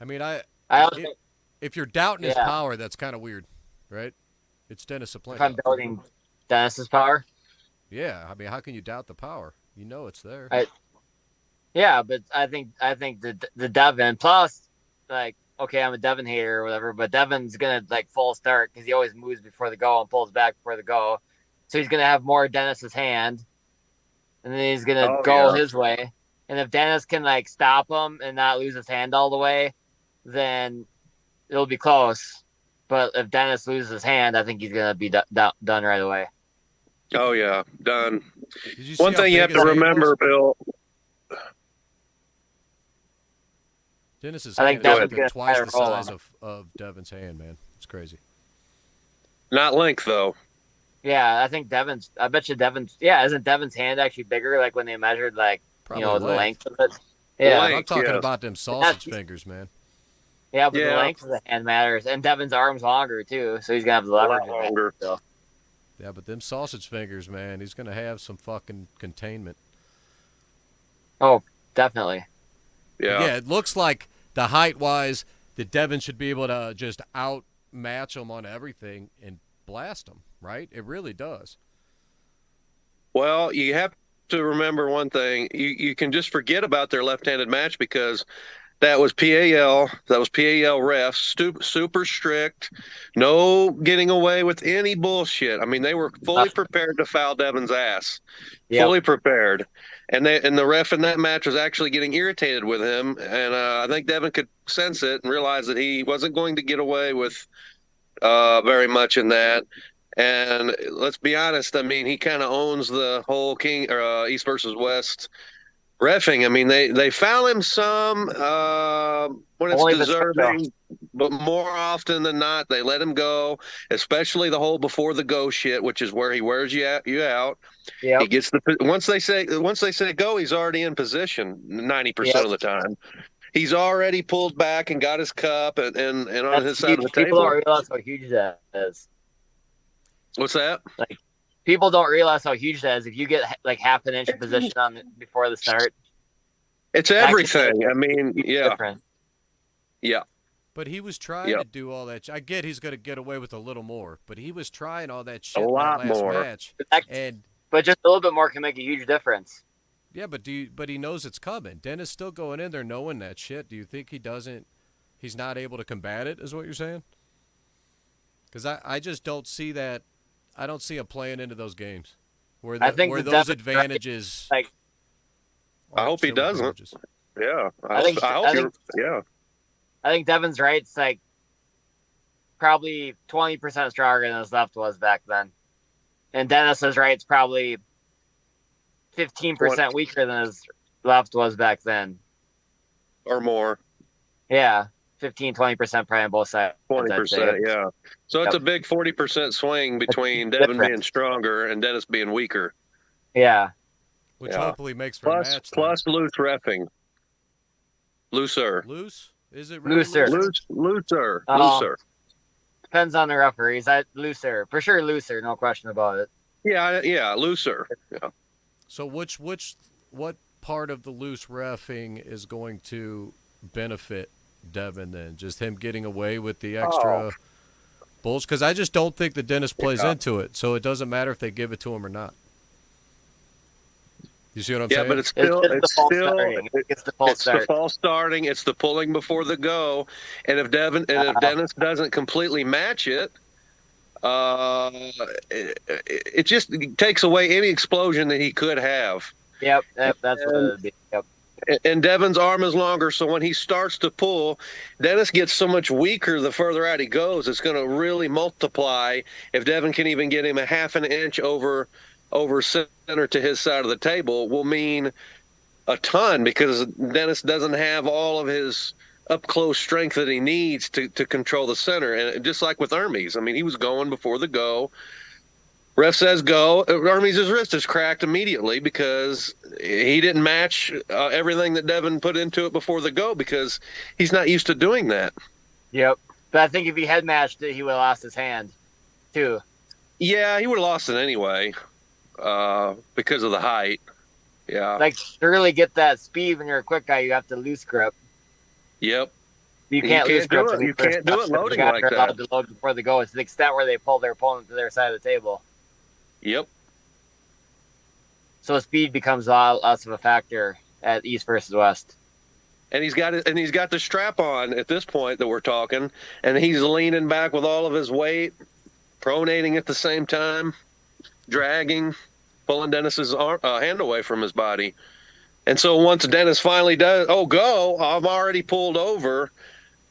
I mean, if you're doubting his power, that's kind of weird, right? It's Denis Cyplenkov. If I'm doubting Dennis's power? Yeah, I mean, how can you doubt the power? You know it's there. Yeah, but I think the Devon plus, like, okay, I'm a Devon hater or whatever, but Devon's gonna like full start because he always moves before the go and pulls back before the go, so he's gonna have more Dennis's hand, and then he's gonna go his way. And if Dennis can like stop him and not lose his hand all the way, then it'll be close. But if Dennis loses his hand, I think he's gonna be done right away. Oh yeah, done. One thing you have to remember, Bill. Dennis's hand is twice the size of Devon's hand, man. It's crazy. Not length though. Yeah, I think Devon's. I bet you Devon's. Yeah, isn't Devon's hand actually bigger? Like when they measured, like probably the length of it. Yeah, I'm talking about them sausage fingers, man. Yeah, but the length of the hand matters, and Devon's arm's longer too, so he's gonna have the leverage longer. So. Yeah, but them sausage fingers, man, he's gonna have some fucking containment. Oh, definitely. Yeah. Yeah, it looks like the height-wise that Devon should be able to just outmatch him on everything and blast him, right? It really does. Well, you have to remember one thing. You can just forget about their left-handed match because that was PAL. That was PAL refs, super strict. No getting away with any bullshit. I mean, they were fully prepared to foul Devon's ass. Yep. Fully prepared. And the ref in that match was actually getting irritated with him. And I think Devon could sense it and realize that he wasn't going to get away with very much in that. And let's be honest, I mean, he kind of owns the whole East versus West reffing. I mean, they foul him some when it's deserving, but more often than not, they let him go, especially the whole before the go shit, which is where he wears you out. Yep. He gets once they say go, he's already in position 90% of the time. He's already pulled back and got his cup and on his side of the table. People don't realize how huge that is. What's that? Like, people don't realize how huge that is. If you get like half an inch of position on before the start, it's everything. I mean, yeah. Different. Yeah. But he was trying to do all that. I get he's going to get away with a little more, but he was trying all that shit a lot in that last more. match. But just a little bit more can make a huge difference. Yeah, but he knows it's coming. Dennis still going in there knowing that shit. Do you think he's not able to combat it, is what you're saying? Because I just don't see that. I don't see him playing into those games where I think where the those Devon's advantages. right. Like, I aren't hope he still doesn't. advantages. Yeah, I think yeah. I think Devon's right. It's like probably 20% stronger than his left was back then, and Dennis is right. It's probably 15% weaker than his left was back then. Or more. Yeah, 15-20% probably on both sides. 20%, yeah. So it's a big 40% swing between Devon being stronger and Dennis being weaker. Yeah. Which hopefully makes for a match. Plus loose reffing. Looser. Loose? Is it really Looser? Looser. Depends on the referees. Looser. For sure looser, no question about it. Yeah, looser. Yeah. So what part of the loose reffing is going to benefit Devon then? Just him getting away with the extra bulls? Because I just don't think that Dennis plays into it, so it doesn't matter if they give it to him or not. You see what I'm saying? Yeah, but it's the false starting. It's the pulling before the go. And if Dennis doesn't completely match it, it just takes away any explosion that he could have. Yep, that's what it would be. Yep. And Devon's arm is longer, so when he starts to pull, Dennis gets so much weaker the further out he goes. It's going to really multiply. If Devon can even get him a half an inch over center to his side of the table, will mean a ton, because Dennis doesn't have all of his up-close strength that he needs to control the center. And just like with Hermes, I mean, he was going before the go. Ref says go. Hermes' wrist is cracked immediately because he didn't match everything that Devon put into it before the go, because he's not used to doing that. Yep. But I think if he had matched it, he would have lost his hand, too. Yeah, he would have lost it anyway because of the height. Yeah. Like, to really get that speed when you're a quick guy, you have to loose grip. Yep. You can't loose grip. You can't do it loading like that. Allowed to load before the go. It's the extent where they pull their opponent to their side of the table. Yep. So speed becomes a lot less of a factor at East versus West. And he's got the strap on at this point that we're talking, and he's leaning back with all of his weight, pronating at the same time, dragging, pulling Dennis's hand away from his body. And so once Dennis finally does, go, I'm already pulled over.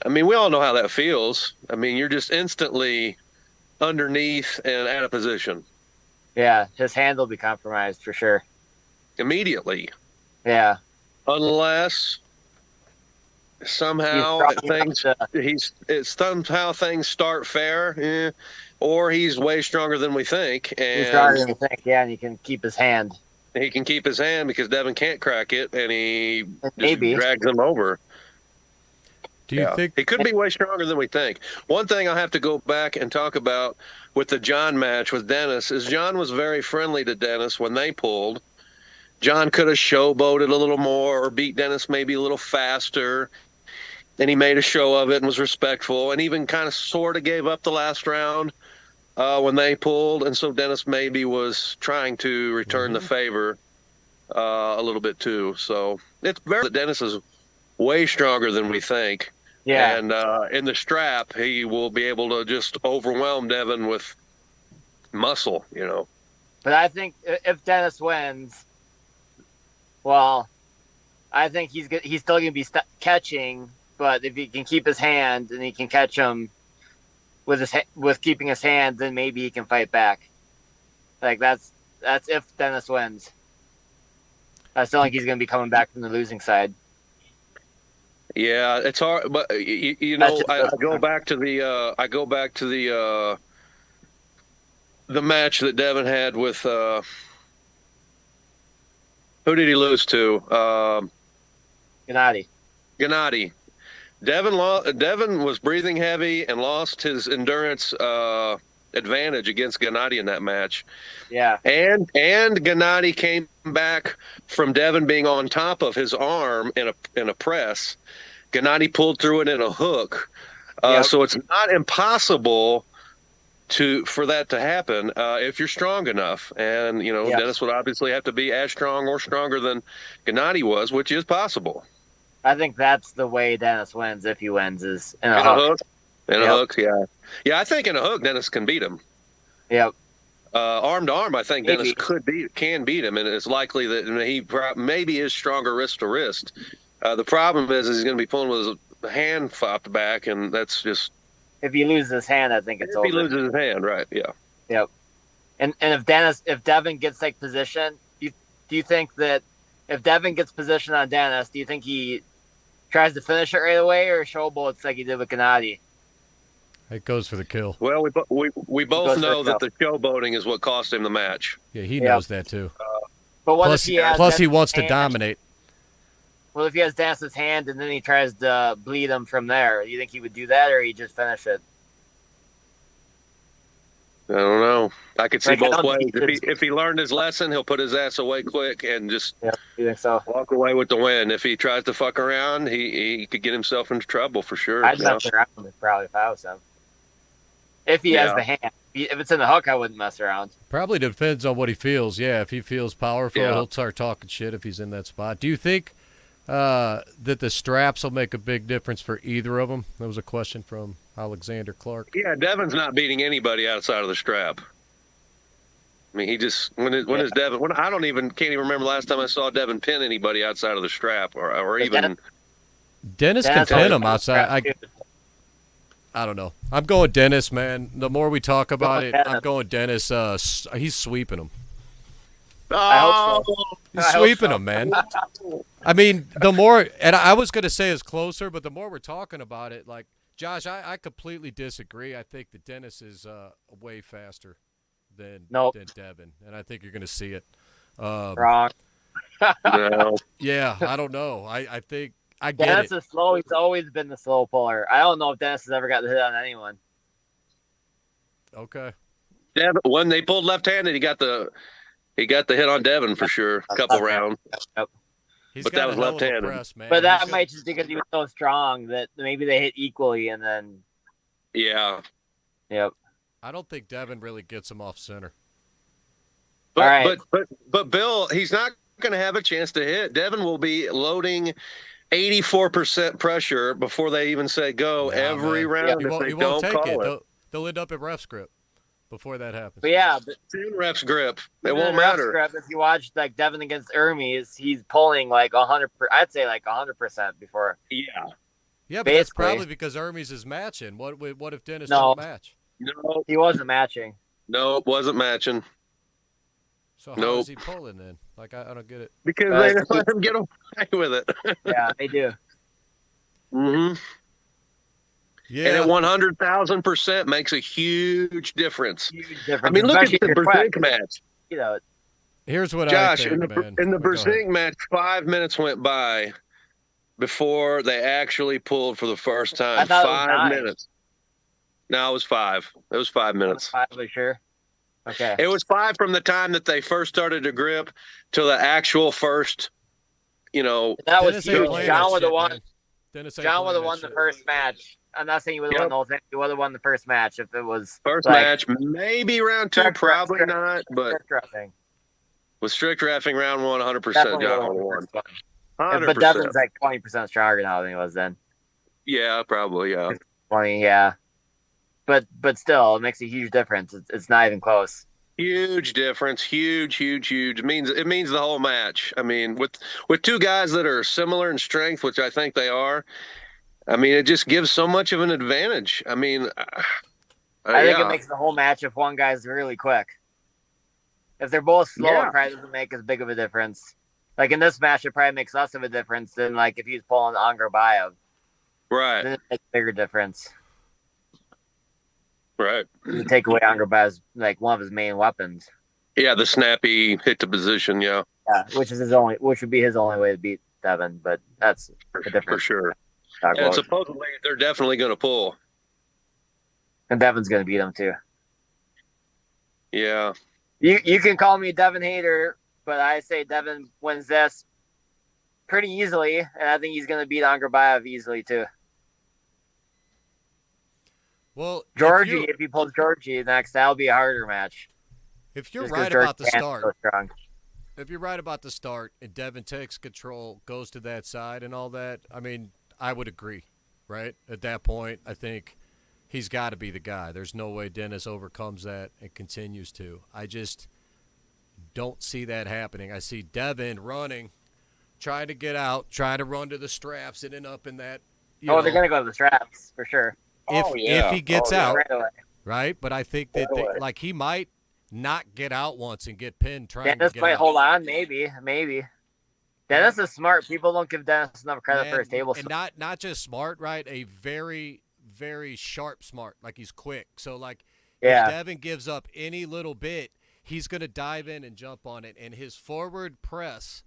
I mean, we all know how that feels. I mean, you're just instantly underneath and out of position. Yeah, his hand will be compromised for sure. Immediately. Yeah. Unless somehow things start fair, or he's way stronger than we think. And he's stronger than we think, and he can keep his hand. He can keep his hand because Devon can't crack it, and he just drags him over. Do you think he could be way stronger than we think? One thing I'll have to go back and talk about with the John match with Dennis is John was very friendly to Dennis when they pulled. John could have showboated a little more or beat Dennis maybe a little faster, and he made a show of it and was respectful, and even kind of sort of gave up the last round when they pulled. And so Dennis maybe was trying to return the favor a little bit too. So it's very that Dennis is way stronger than we think. Yeah. And in the strap, he will be able to just overwhelm Devon with muscle, But I think if Dennis wins, well, I think he's still going to be catching, but if he can keep his hand and he can catch him with keeping his hand, then maybe he can fight back. Like that's if Dennis wins. I still think he's going to be coming back from the losing side. Yeah, it's hard, but I go back to the match that Devon had with who did he lose to? Gennady. Devon was breathing heavy and lost his endurance advantage against Gennady in that match. Yeah. And Gennady came back from Devon being on top of his arm in a press. Gennady pulled through it in a hook. So it's not impossible for that to happen if you're strong enough. And, Dennis would obviously have to be as strong or stronger than Gennady was, which is possible. I think that's the way Dennis wins, if he wins, is in a hook. In a hook, yeah. Yeah, I think in a hook, Dennis can beat him. Yep. Arm to arm, I think Maybe. Dennis can beat him, and it's likely that he maybe is stronger wrist to wrist. The problem is he's going to be pulling with his hand flopped back, and that's just. If he loses his hand, I think it's If over. he loses his hand, right? Yeah. Yep. And if Devon gets like position, do you think that if Devon gets position on Dennis, do you think he tries to finish it right away or showboats like he did with Gennady? It goes for the kill. Well, we both know that the showboating is what cost him the match. Yeah, he knows that too. But what Plus, if he has plus he Dennis's wants to hand? dominate. Well, if he has Dennis's hand and then he tries to bleed him from there, do you think he would do that or he just finish it? I don't know. I could see Like, I both don't ways. think If he learned his lesson, he'll put his ass away quick and just You think so? walk away with the win. If he tries to fuck around, he could get himself into trouble for sure. I'd mess around with it probably if I was him. If he has the hand. If it's in the hook, I wouldn't mess around. Probably depends on what he feels. Yeah, if he feels powerful, Yeah. he'll start talking shit if he's in that spot. Do you think that the straps will make a big difference for either of them? That was a question from Alexander Clark. Yeah, Devon's not beating anybody outside of the strap. I mean, he just when is Devon? Can't even remember last time I saw Devon pin anybody outside of the strap or even. Dennis can pin him outside. I don't know. I'm going Dennis, man. The more we talk about it, I'm going Dennis. He's sweeping him. I hope so. He's sweeping him, man. I mean, the more, and I was going to say it's closer, but the more we're talking about it, like, Josh, I completely disagree. I think that Dennis is way faster than Devon, and I think you're going to see it. Wrong. No. Yeah, I don't know. I think I get Dennis it. is slow. He's always been the slow puller. I don't know if Dennis has ever got the hit on anyone. Okay. Devon, when they pulled left-handed, he got the hit on Devon for sure. A couple rounds. Yep. He's But got that was a hell of a left-handed. press, man. But that He's got- might just because he was so strong that maybe they hit equally and then. Yeah. Yep. I don't think Devon really gets him off center. But, All right. but Bill, he's not going to have a chance to hit. Devon will be loading 84% pressure before they even say go every round He if won't, they he won't don't take call it. it. They'll end up at ref script before that happens. But yeah, but Soon ref's grip. It even won't in ref matter. script, if you watch like Devon against Hermes, he's pulling like 100. I'd say like 100% before. Yeah. Yeah, but that's Basically. probably because Hermes is matching. What if Dennis No. don't match? No, He wasn't matching. no, it wasn't matching So how Nope. is he pulling then? Like I don't get it. because they didn't let him get away with it. Yeah, they do. hmm Yeah. And at 100,000% makes a huge difference. Huge I difference. mean, look at especially the if you're quick. Brzezinski match. You know, Here's what Josh, I think, in the man. Go ahead. Brzezinski match, 5 minutes went by before they actually pulled for the first time. I thought it was 5 9. minutes. No, it was 5. It was 5 minutes. Probably sure. Okay. It was 5 from the time that they first started to grip till the actual first, That was Dennis ain't huge. playing John that would have shit, won. man. Dennis ain't John would playing have that won the shit. first match. I'm not saying he would have won the whole thing. He would have won the first match if it was first like, match, maybe round 2, strict- probably strict- not, but strict wrestling. with strict reffing round 1, 100%, Definitely John would've would won have the won. first one. 100%. But Devon's like 20% stronger now than he was then. Yeah, probably, yeah. 20, yeah. But still, it makes a huge difference. It's not even close. Huge difference. Huge. It means the whole match. I mean, with two guys that are similar in strength, which I think they are, I mean, it just gives so much of an advantage. I mean, I think it makes the whole match if one guy's really quick. If they're both slow, Yeah. it probably doesn't make as big of a difference. Like in this match, it probably makes less of a difference than like if he's pulling Angrabayev. right. Then it makes a bigger difference. Right. You take away Angrabayev's like one of his main weapons. Yeah, the snappy hit to position, yeah, Yeah, which would be his only way to beat Devon, but that's a different for sure. talk And about. supposedly they're definitely going to pull. And Devon's gonna beat him too. Yeah. You can call me a Devon hater, but I say Devon wins this pretty easily, and I think he's gonna beat Angrabayev easily too. Well, Georgie, if he pulls Georgie next, that'll be a harder match. if you're Just 'cause right about the Georgie's hand's start, so strong. if you're right about the start and Devon takes control, goes to that side and all that, I mean, I would agree, right? At that point, I think he's got to be the guy. There's no way Dennis overcomes that and continues to. I just don't see that happening. I see Devon running, trying to get out, trying to run to the straps, and end up in that. They're going to go to the straps for sure. If he gets out, right away. right? But I think that like he might not get out once and get pinned trying Dennis to get might out. hold on, maybe. Dennis is smart. People don't give Dennis enough credit for his table. And not just smart, right? A very, very sharp smart. Like he's quick. So like if Devon gives up any little bit, he's going to dive in and jump on it. And his forward press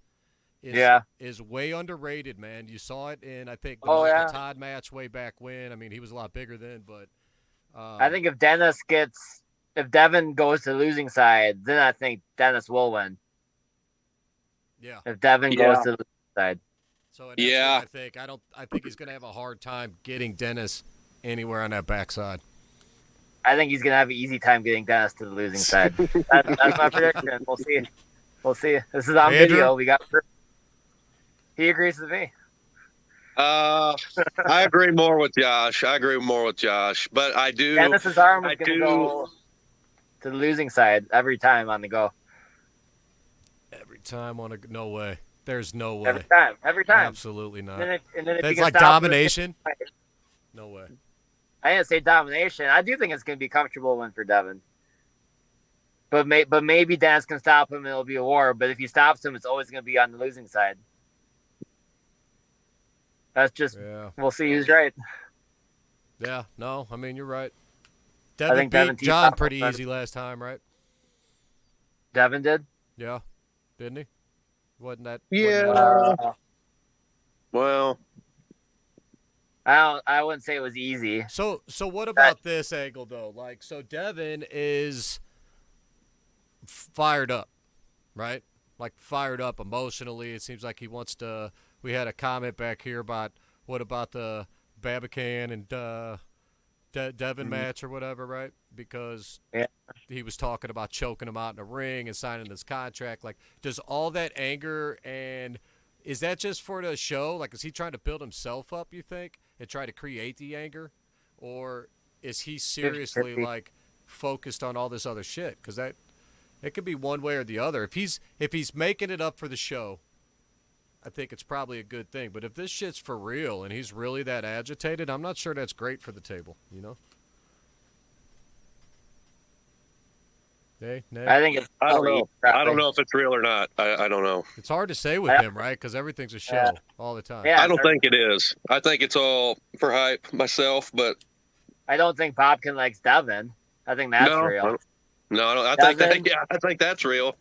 is way underrated, man. You saw it in, I think, the Michael Todd match way back when. I mean, he was a lot bigger then, but I think if Devon goes to the losing side, then I think Dennis will win. Yeah. If Devon goes to the losing side. So that's what I think he's going to have a hard time getting Dennis anywhere on that backside. I think he's going to have an easy time getting Dennis to the losing side. That's my prediction. We'll see. This is on video. We got proof. He agrees with me. I agree more with Josh. But I do. Dennis's arm is going to go to the losing side every time on the go. Every time on a no way. There's no way. Every time. Absolutely not. And then if that's you like domination. No way. I didn't say domination. I do think it's going to be a comfortable win for Devon. But maybe Dennis can stop him and it'll be a war. But if he stops him, it's always going to be on the losing side. That's just we'll see who's right. Yeah, no, I mean you're right. Devon beat John pretty easy last time, right? Devon did? Yeah, didn't he? Wasn't that? Well, I wouldn't say it was easy. So what about this angle though? Like, so Devon is fired up, right? Like fired up emotionally. It seems like he wants to. We had a comment back here about what about the Babacan and Devon match or whatever, right? Because he was talking about choking him out in a ring and signing this contract. Like, does all that anger and is that just for the show? Like, is he trying to build himself up, you think, and try to create the anger? Or is he seriously, like, focused on all this other shit? Because it could be one way or the other. If he's making it up for the show, I think it's probably a good thing. But if this shit's for real and he's really that agitated, I'm not sure that's great for the table, you know? Hey, I think it's I don't know. I don't know if it's real or not. I don't know. It's hard to say with him, right? Because everything's a show all the time. Yeah, I don't think it is. I think it's all for hype myself, but I don't think Bobkin likes Devon. I think that's real. No, I think that's real.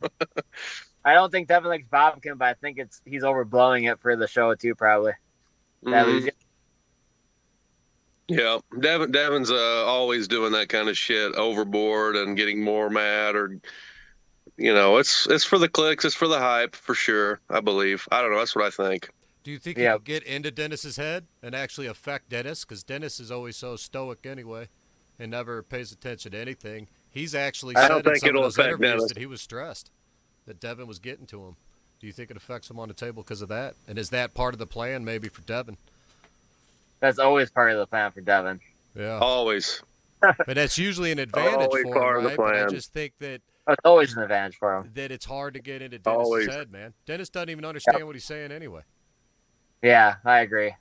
I don't think Devon likes Bobkin, but I think he's overblowing it for the show too, probably. Mm-hmm. Yeah, Devon's always doing that kind of shit, overboard and getting more mad, or it's for the clicks, it's for the hype, for sure. I believe. I don't know. That's what I think. Do you think you could get into Dennis's head and actually affect Dennis? Because Dennis is always so stoic anyway, and never pays attention to anything. He's actually said in some of those interviews that he was stressed, that Devon was getting to him. Do you think it affects him on the table because of that? And is that part of the plan maybe for Devon? That's always part of the plan for Devon. Yeah. Always. But that's usually an advantage for him, right? But I just think that it's always an advantage for him. That it's hard to get into Dennis's head, man. Dennis doesn't even understand what he's saying anyway. Yeah, I agree.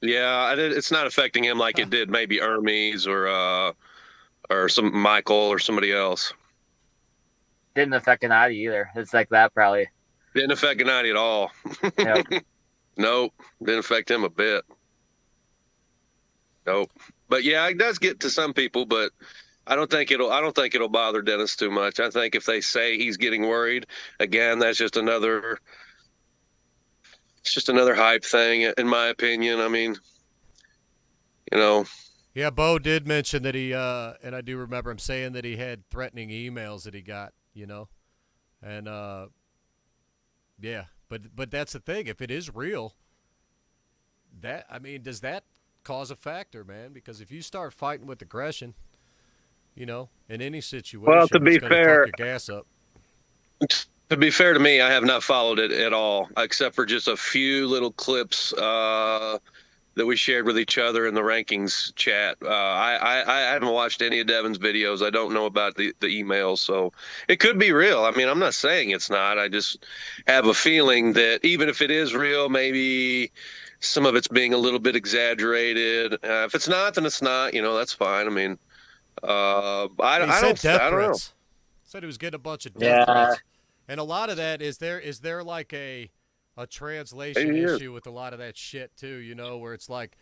Yeah, it's not affecting him like it did maybe Hermes or some Michael or somebody else. Didn't affect Gennady either. It's like that probably. Didn't affect Gennady at all. Yep. Nope. Didn't affect him a bit. Nope. But yeah, it does get to some people, but I don't think it'll bother Dennis too much. I think if they say he's getting worried, again, that's just another hype thing, in my opinion. I mean, Yeah, Bo did mention that he, and I do remember him saying that he had threatening emails that he got, and yeah, but that's the thing. If it is real, does that cause a factor, man? Because if you start fighting with aggression, in any situation, well, to be fair, fuck your gas up. To be fair to me, I have not followed it at all, except for just a few little clips that we shared with each other in the rankings chat. I haven't watched any of Devon's videos. I don't know about the emails, so it could be real. I mean, I'm not saying it's not. I just have a feeling that even if it is real, maybe some of it's being a little bit exaggerated. If it's not, then it's not. That's fine. I mean, I don't know. Said he was getting a bunch of death Yeah. threats, and a lot of that is there like a translation issue with a lot of that shit too, where it's like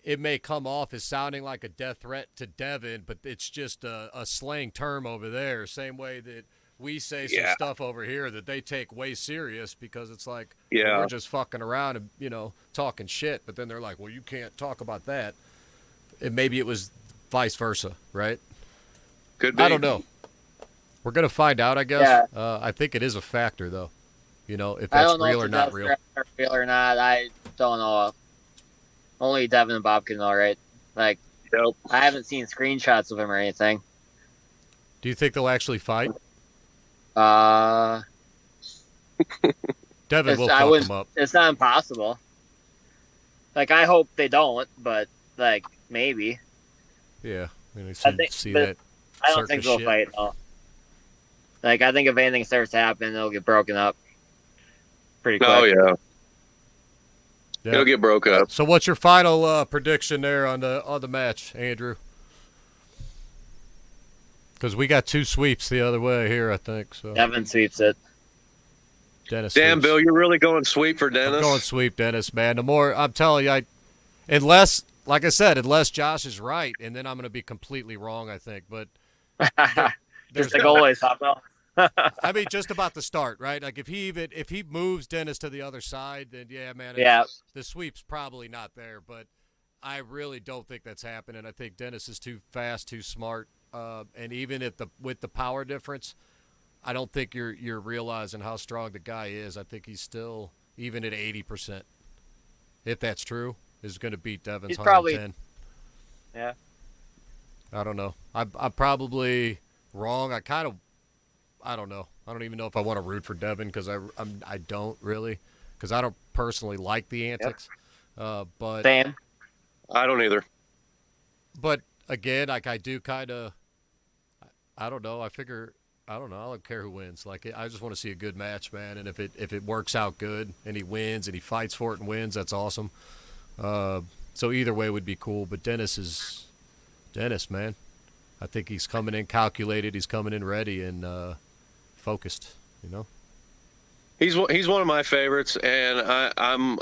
it may come off as sounding like a death threat to Devon, but it's just a slang term over there. Same way that we say some stuff over here that they take way serious because it's like well, we're just fucking around and talking shit, but then they're like, well, you can't talk about that. And maybe it was vice versa, right? Could be. I don't know. We're gonna find out, I guess. I think it is a factor, though. If that's real or not real. Real or not, I don't know. Only Devon and Bob can know, right? Like, I haven't seen screenshots of him or anything. Do you think they'll actually fight? Devon will fuck him up. It's not impossible. Like, I hope they don't, but like maybe. Yeah, I mean, see that. I don't think they'll fight. No. Like, I think if anything starts to happen, it'll get broken up pretty quick. Oh yeah. It'll get broken up. So, what's your final prediction there on the match, Andrew? Because we got 2 sweeps the other way here, I think. So Devon sweeps it. Dennis. Damn, sweeps. Bill, you're really going sweep for Dennis. I'm going sweep, Dennis, man. The more I'm telling you, unless Josh is right, and then I'm going to be completely wrong, I think. But Just the goalies, Bill. I mean, just about the start, right? Like if he moves Dennis to the other side, then yeah, man. The sweep's probably not there, but I really don't think that's happening. I think Dennis is too fast, too smart, and even with the power difference, I don't think you're realizing how strong the guy is. I think he's still even at 80%. If that's true, is going to beat Devon's 110. Yeah. I don't know. I'm probably wrong. I don't know. I don't even know if I want to root for Devon because I don't really, because I don't personally like the antics. But Same. I don't either. But again, like I do kind of, I don't know. I figure I don't know. I don't care who wins. Like I just want to see a good match, man. And if it works out good and he wins and he fights for it and wins, that's awesome. So either way would be cool. But Dennis, man. I think he's coming in calculated. He's coming in ready and focused. He's one of my favorites, and I'm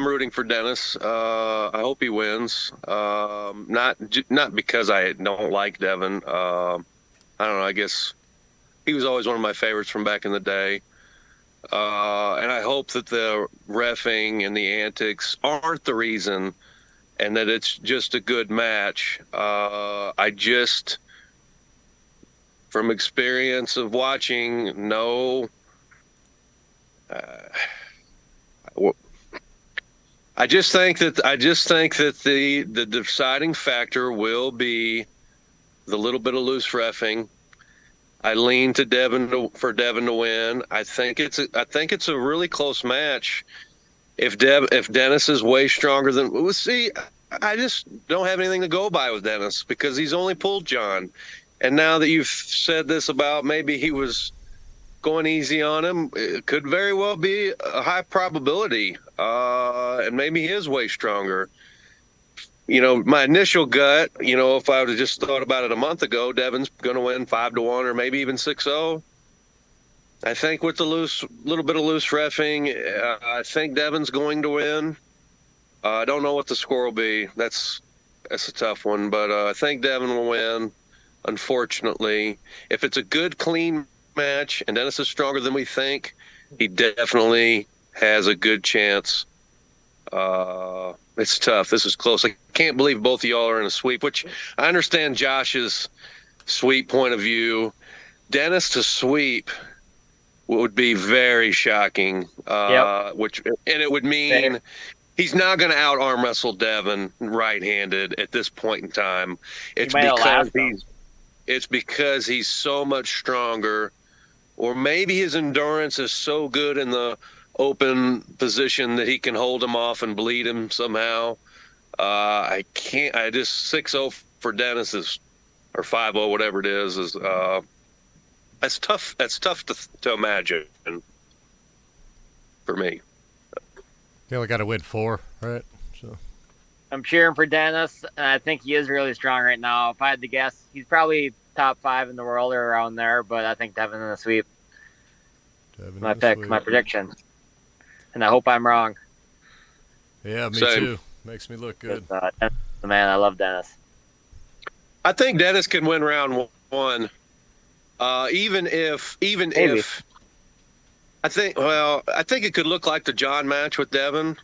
rooting for Dennis. I hope he wins. Not because I don't like Devon. I don't know. I guess he was always one of my favorites from back in the day. And I hope that the reffing and the antics aren't the reason, and that it's just a good match. I just, from experience of watching, no. I just think that the deciding factor will be the little bit of loose reffing. I lean to for Devon to win. I think it's a really close match. If Dennis is way stronger than we'll see, I just don't have anything to go by with Dennis because he's only pulled John. And now that you've said this about maybe he was going easy on him, it could very well be a high probability. And maybe he is way stronger. My initial gut, if I would have just thought about it a month ago, Devon's going to win 5-1 or maybe even 6-0. I think with the little bit of loose reffing, I think Devon's going to win. I don't know what the score will be. That's a tough one, but I think Devon will win. Unfortunately, if it's a good, clean match and Dennis is stronger than we think, he definitely has a good chance. It's tough. This is close. I can't believe both of y'all are in a sweep, which I understand Josh's sweep point of view. Dennis to sweep would be very shocking. And it would mean he's not going to out arm wrestle Devon right-handed at this point in time. It's because he's so much stronger, or maybe his endurance is so good in the open position that he can hold him off and bleed him somehow. I can't. I just 6-0 for Dennis is, or 5-0, whatever it is that's tough. That's tough to imagine for me. They only got to win 4, right? So I'm cheering for Dennis, and I think he is really strong right now. If I had to guess, he's probably top 5 in the world or around there, but I think Devon in the sweep. My pick, my prediction. And I hope I'm wrong. Yeah, me Same. too. Makes me look good. Man, I love Dennis. I think Dennis can win round 1. Even if I think it could look like the John match with Devon.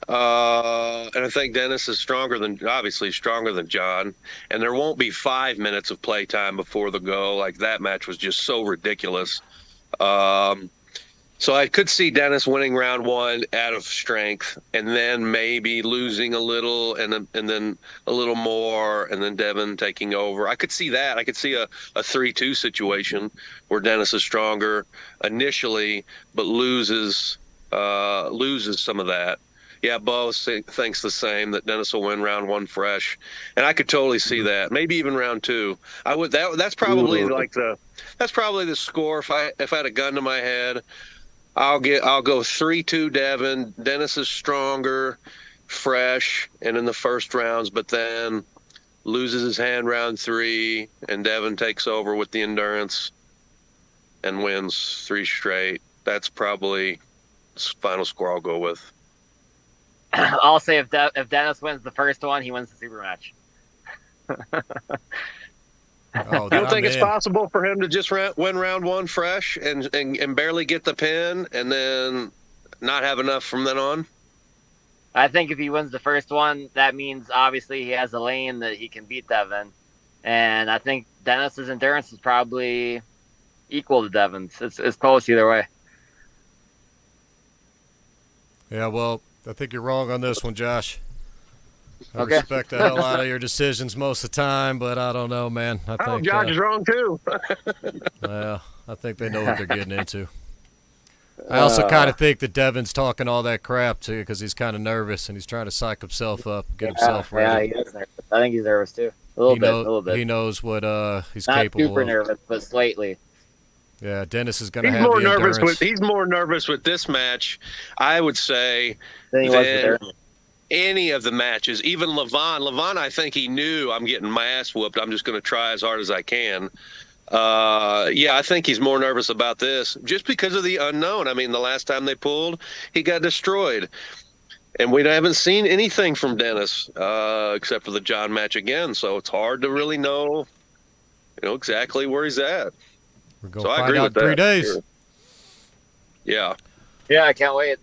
And I think Dennis is obviously stronger than John. And there won't be 5 minutes of play time before the go. Like, that match was just so ridiculous. So I could see Dennis winning round 1 out of strength, and then maybe losing a little, and then a little more, and then Devon taking over. I could see that. I could see a 3-2 situation where Dennis is stronger initially, but loses some of that. Yeah, Bo thinks the same, that Dennis will win round 1 fresh, and I could totally see that. Maybe even round 2. I would. That's probably the score if I had a gun to my head. I'll go 3-2 Devon. Dennis is stronger, fresh, and in the first rounds, but then loses his hand round 3, and Devon takes over with the endurance and wins 3 straight. That's probably the final score I'll go with. I'll say if Dennis wins the first one, he wins the super match. You don't think it's possible for him to just win round 1 fresh and barely get the pin and then not have enough from then on? I think if he wins the first one, that means obviously he has a lane that he can beat Devon. And I think Dennis's endurance is probably equal to Devon's. It's close either way. Yeah, well, I think you're wrong on this one, Josh. I Okay. respect the hell out of your decisions most of the time, but I don't know, man. I think Josh is wrong too. well, I think they know what they're getting into. I also kind of think that Devon's talking all that crap too because he's kind of nervous and he's trying to psych himself up, get himself ready. Yeah, he is nervous. I think he's nervous too. A little bit. He knows what he's Not capable super of. nervous, but slightly. Yeah, Dennis is going to have the endurance. He's more nervous with this match, I would say, Than he was with Aaron. Any of the matches. Even Levon, I think he knew, I'm getting my ass whooped. I'm just going to try as hard as I can. Yeah, I think he's more nervous about this just because of the unknown. I mean, the last time they pulled, he got destroyed. And we haven't seen anything from Dennis except for the John match again. So it's hard to really know exactly where he's at. We're going to find out in 3 days. Sure. Yeah. Yeah, I can't wait.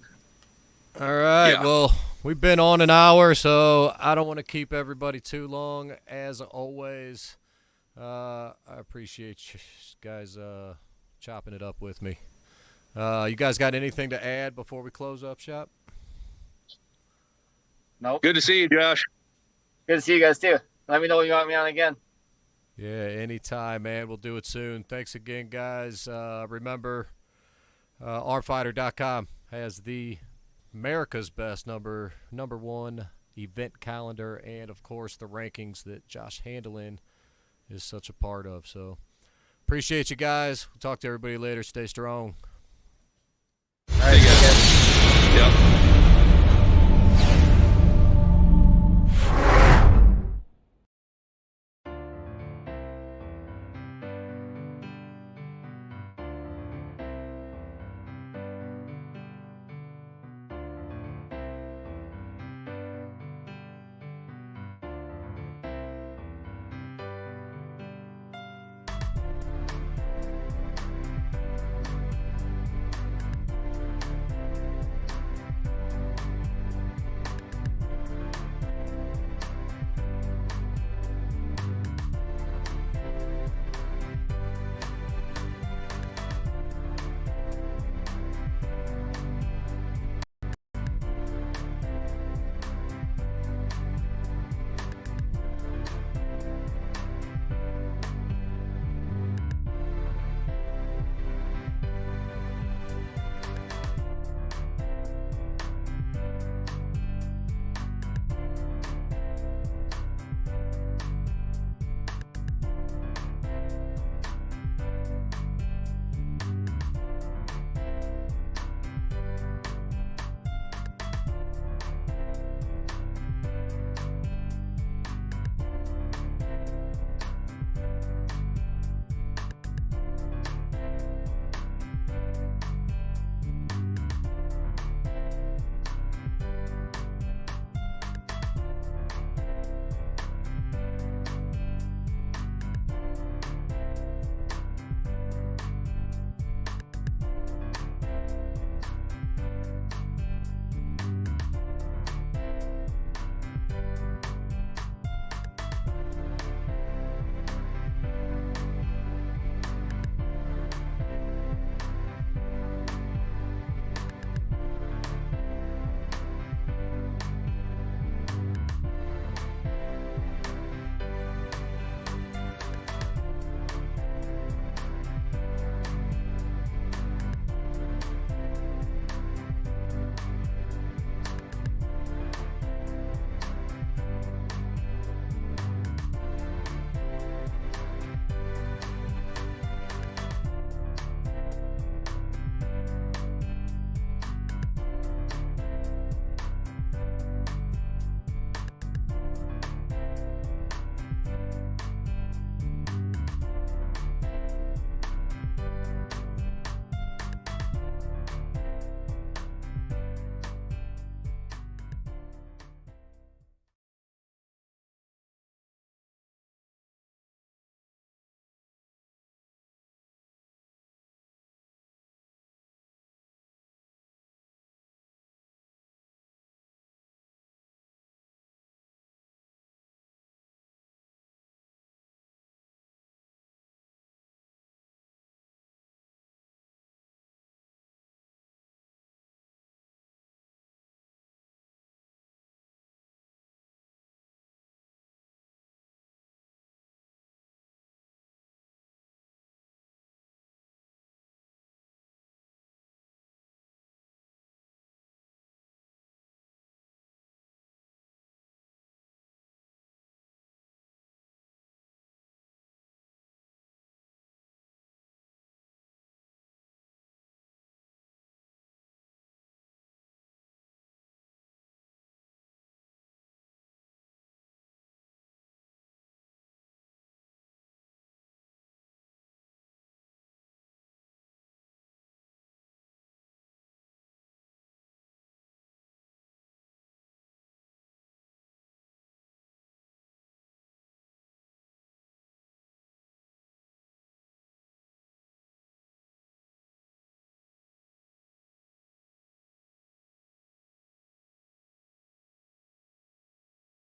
All right, Yeah. well, we've been on an hour, so I don't want to keep everybody too long. As always, I appreciate you guys chopping it up with me. You guys got anything to add before we close up shop? Nope. Good to see you, Josh. Good to see you guys too. Let me know when you want me on again. Yeah, anytime, man. We'll do it soon. Thanks again, guys. Remember, Armfighter.com has the America's best number 1 event calendar and, of course, the rankings that Josh Handeland is such a part of. So appreciate you guys. We'll talk to everybody later. Stay strong.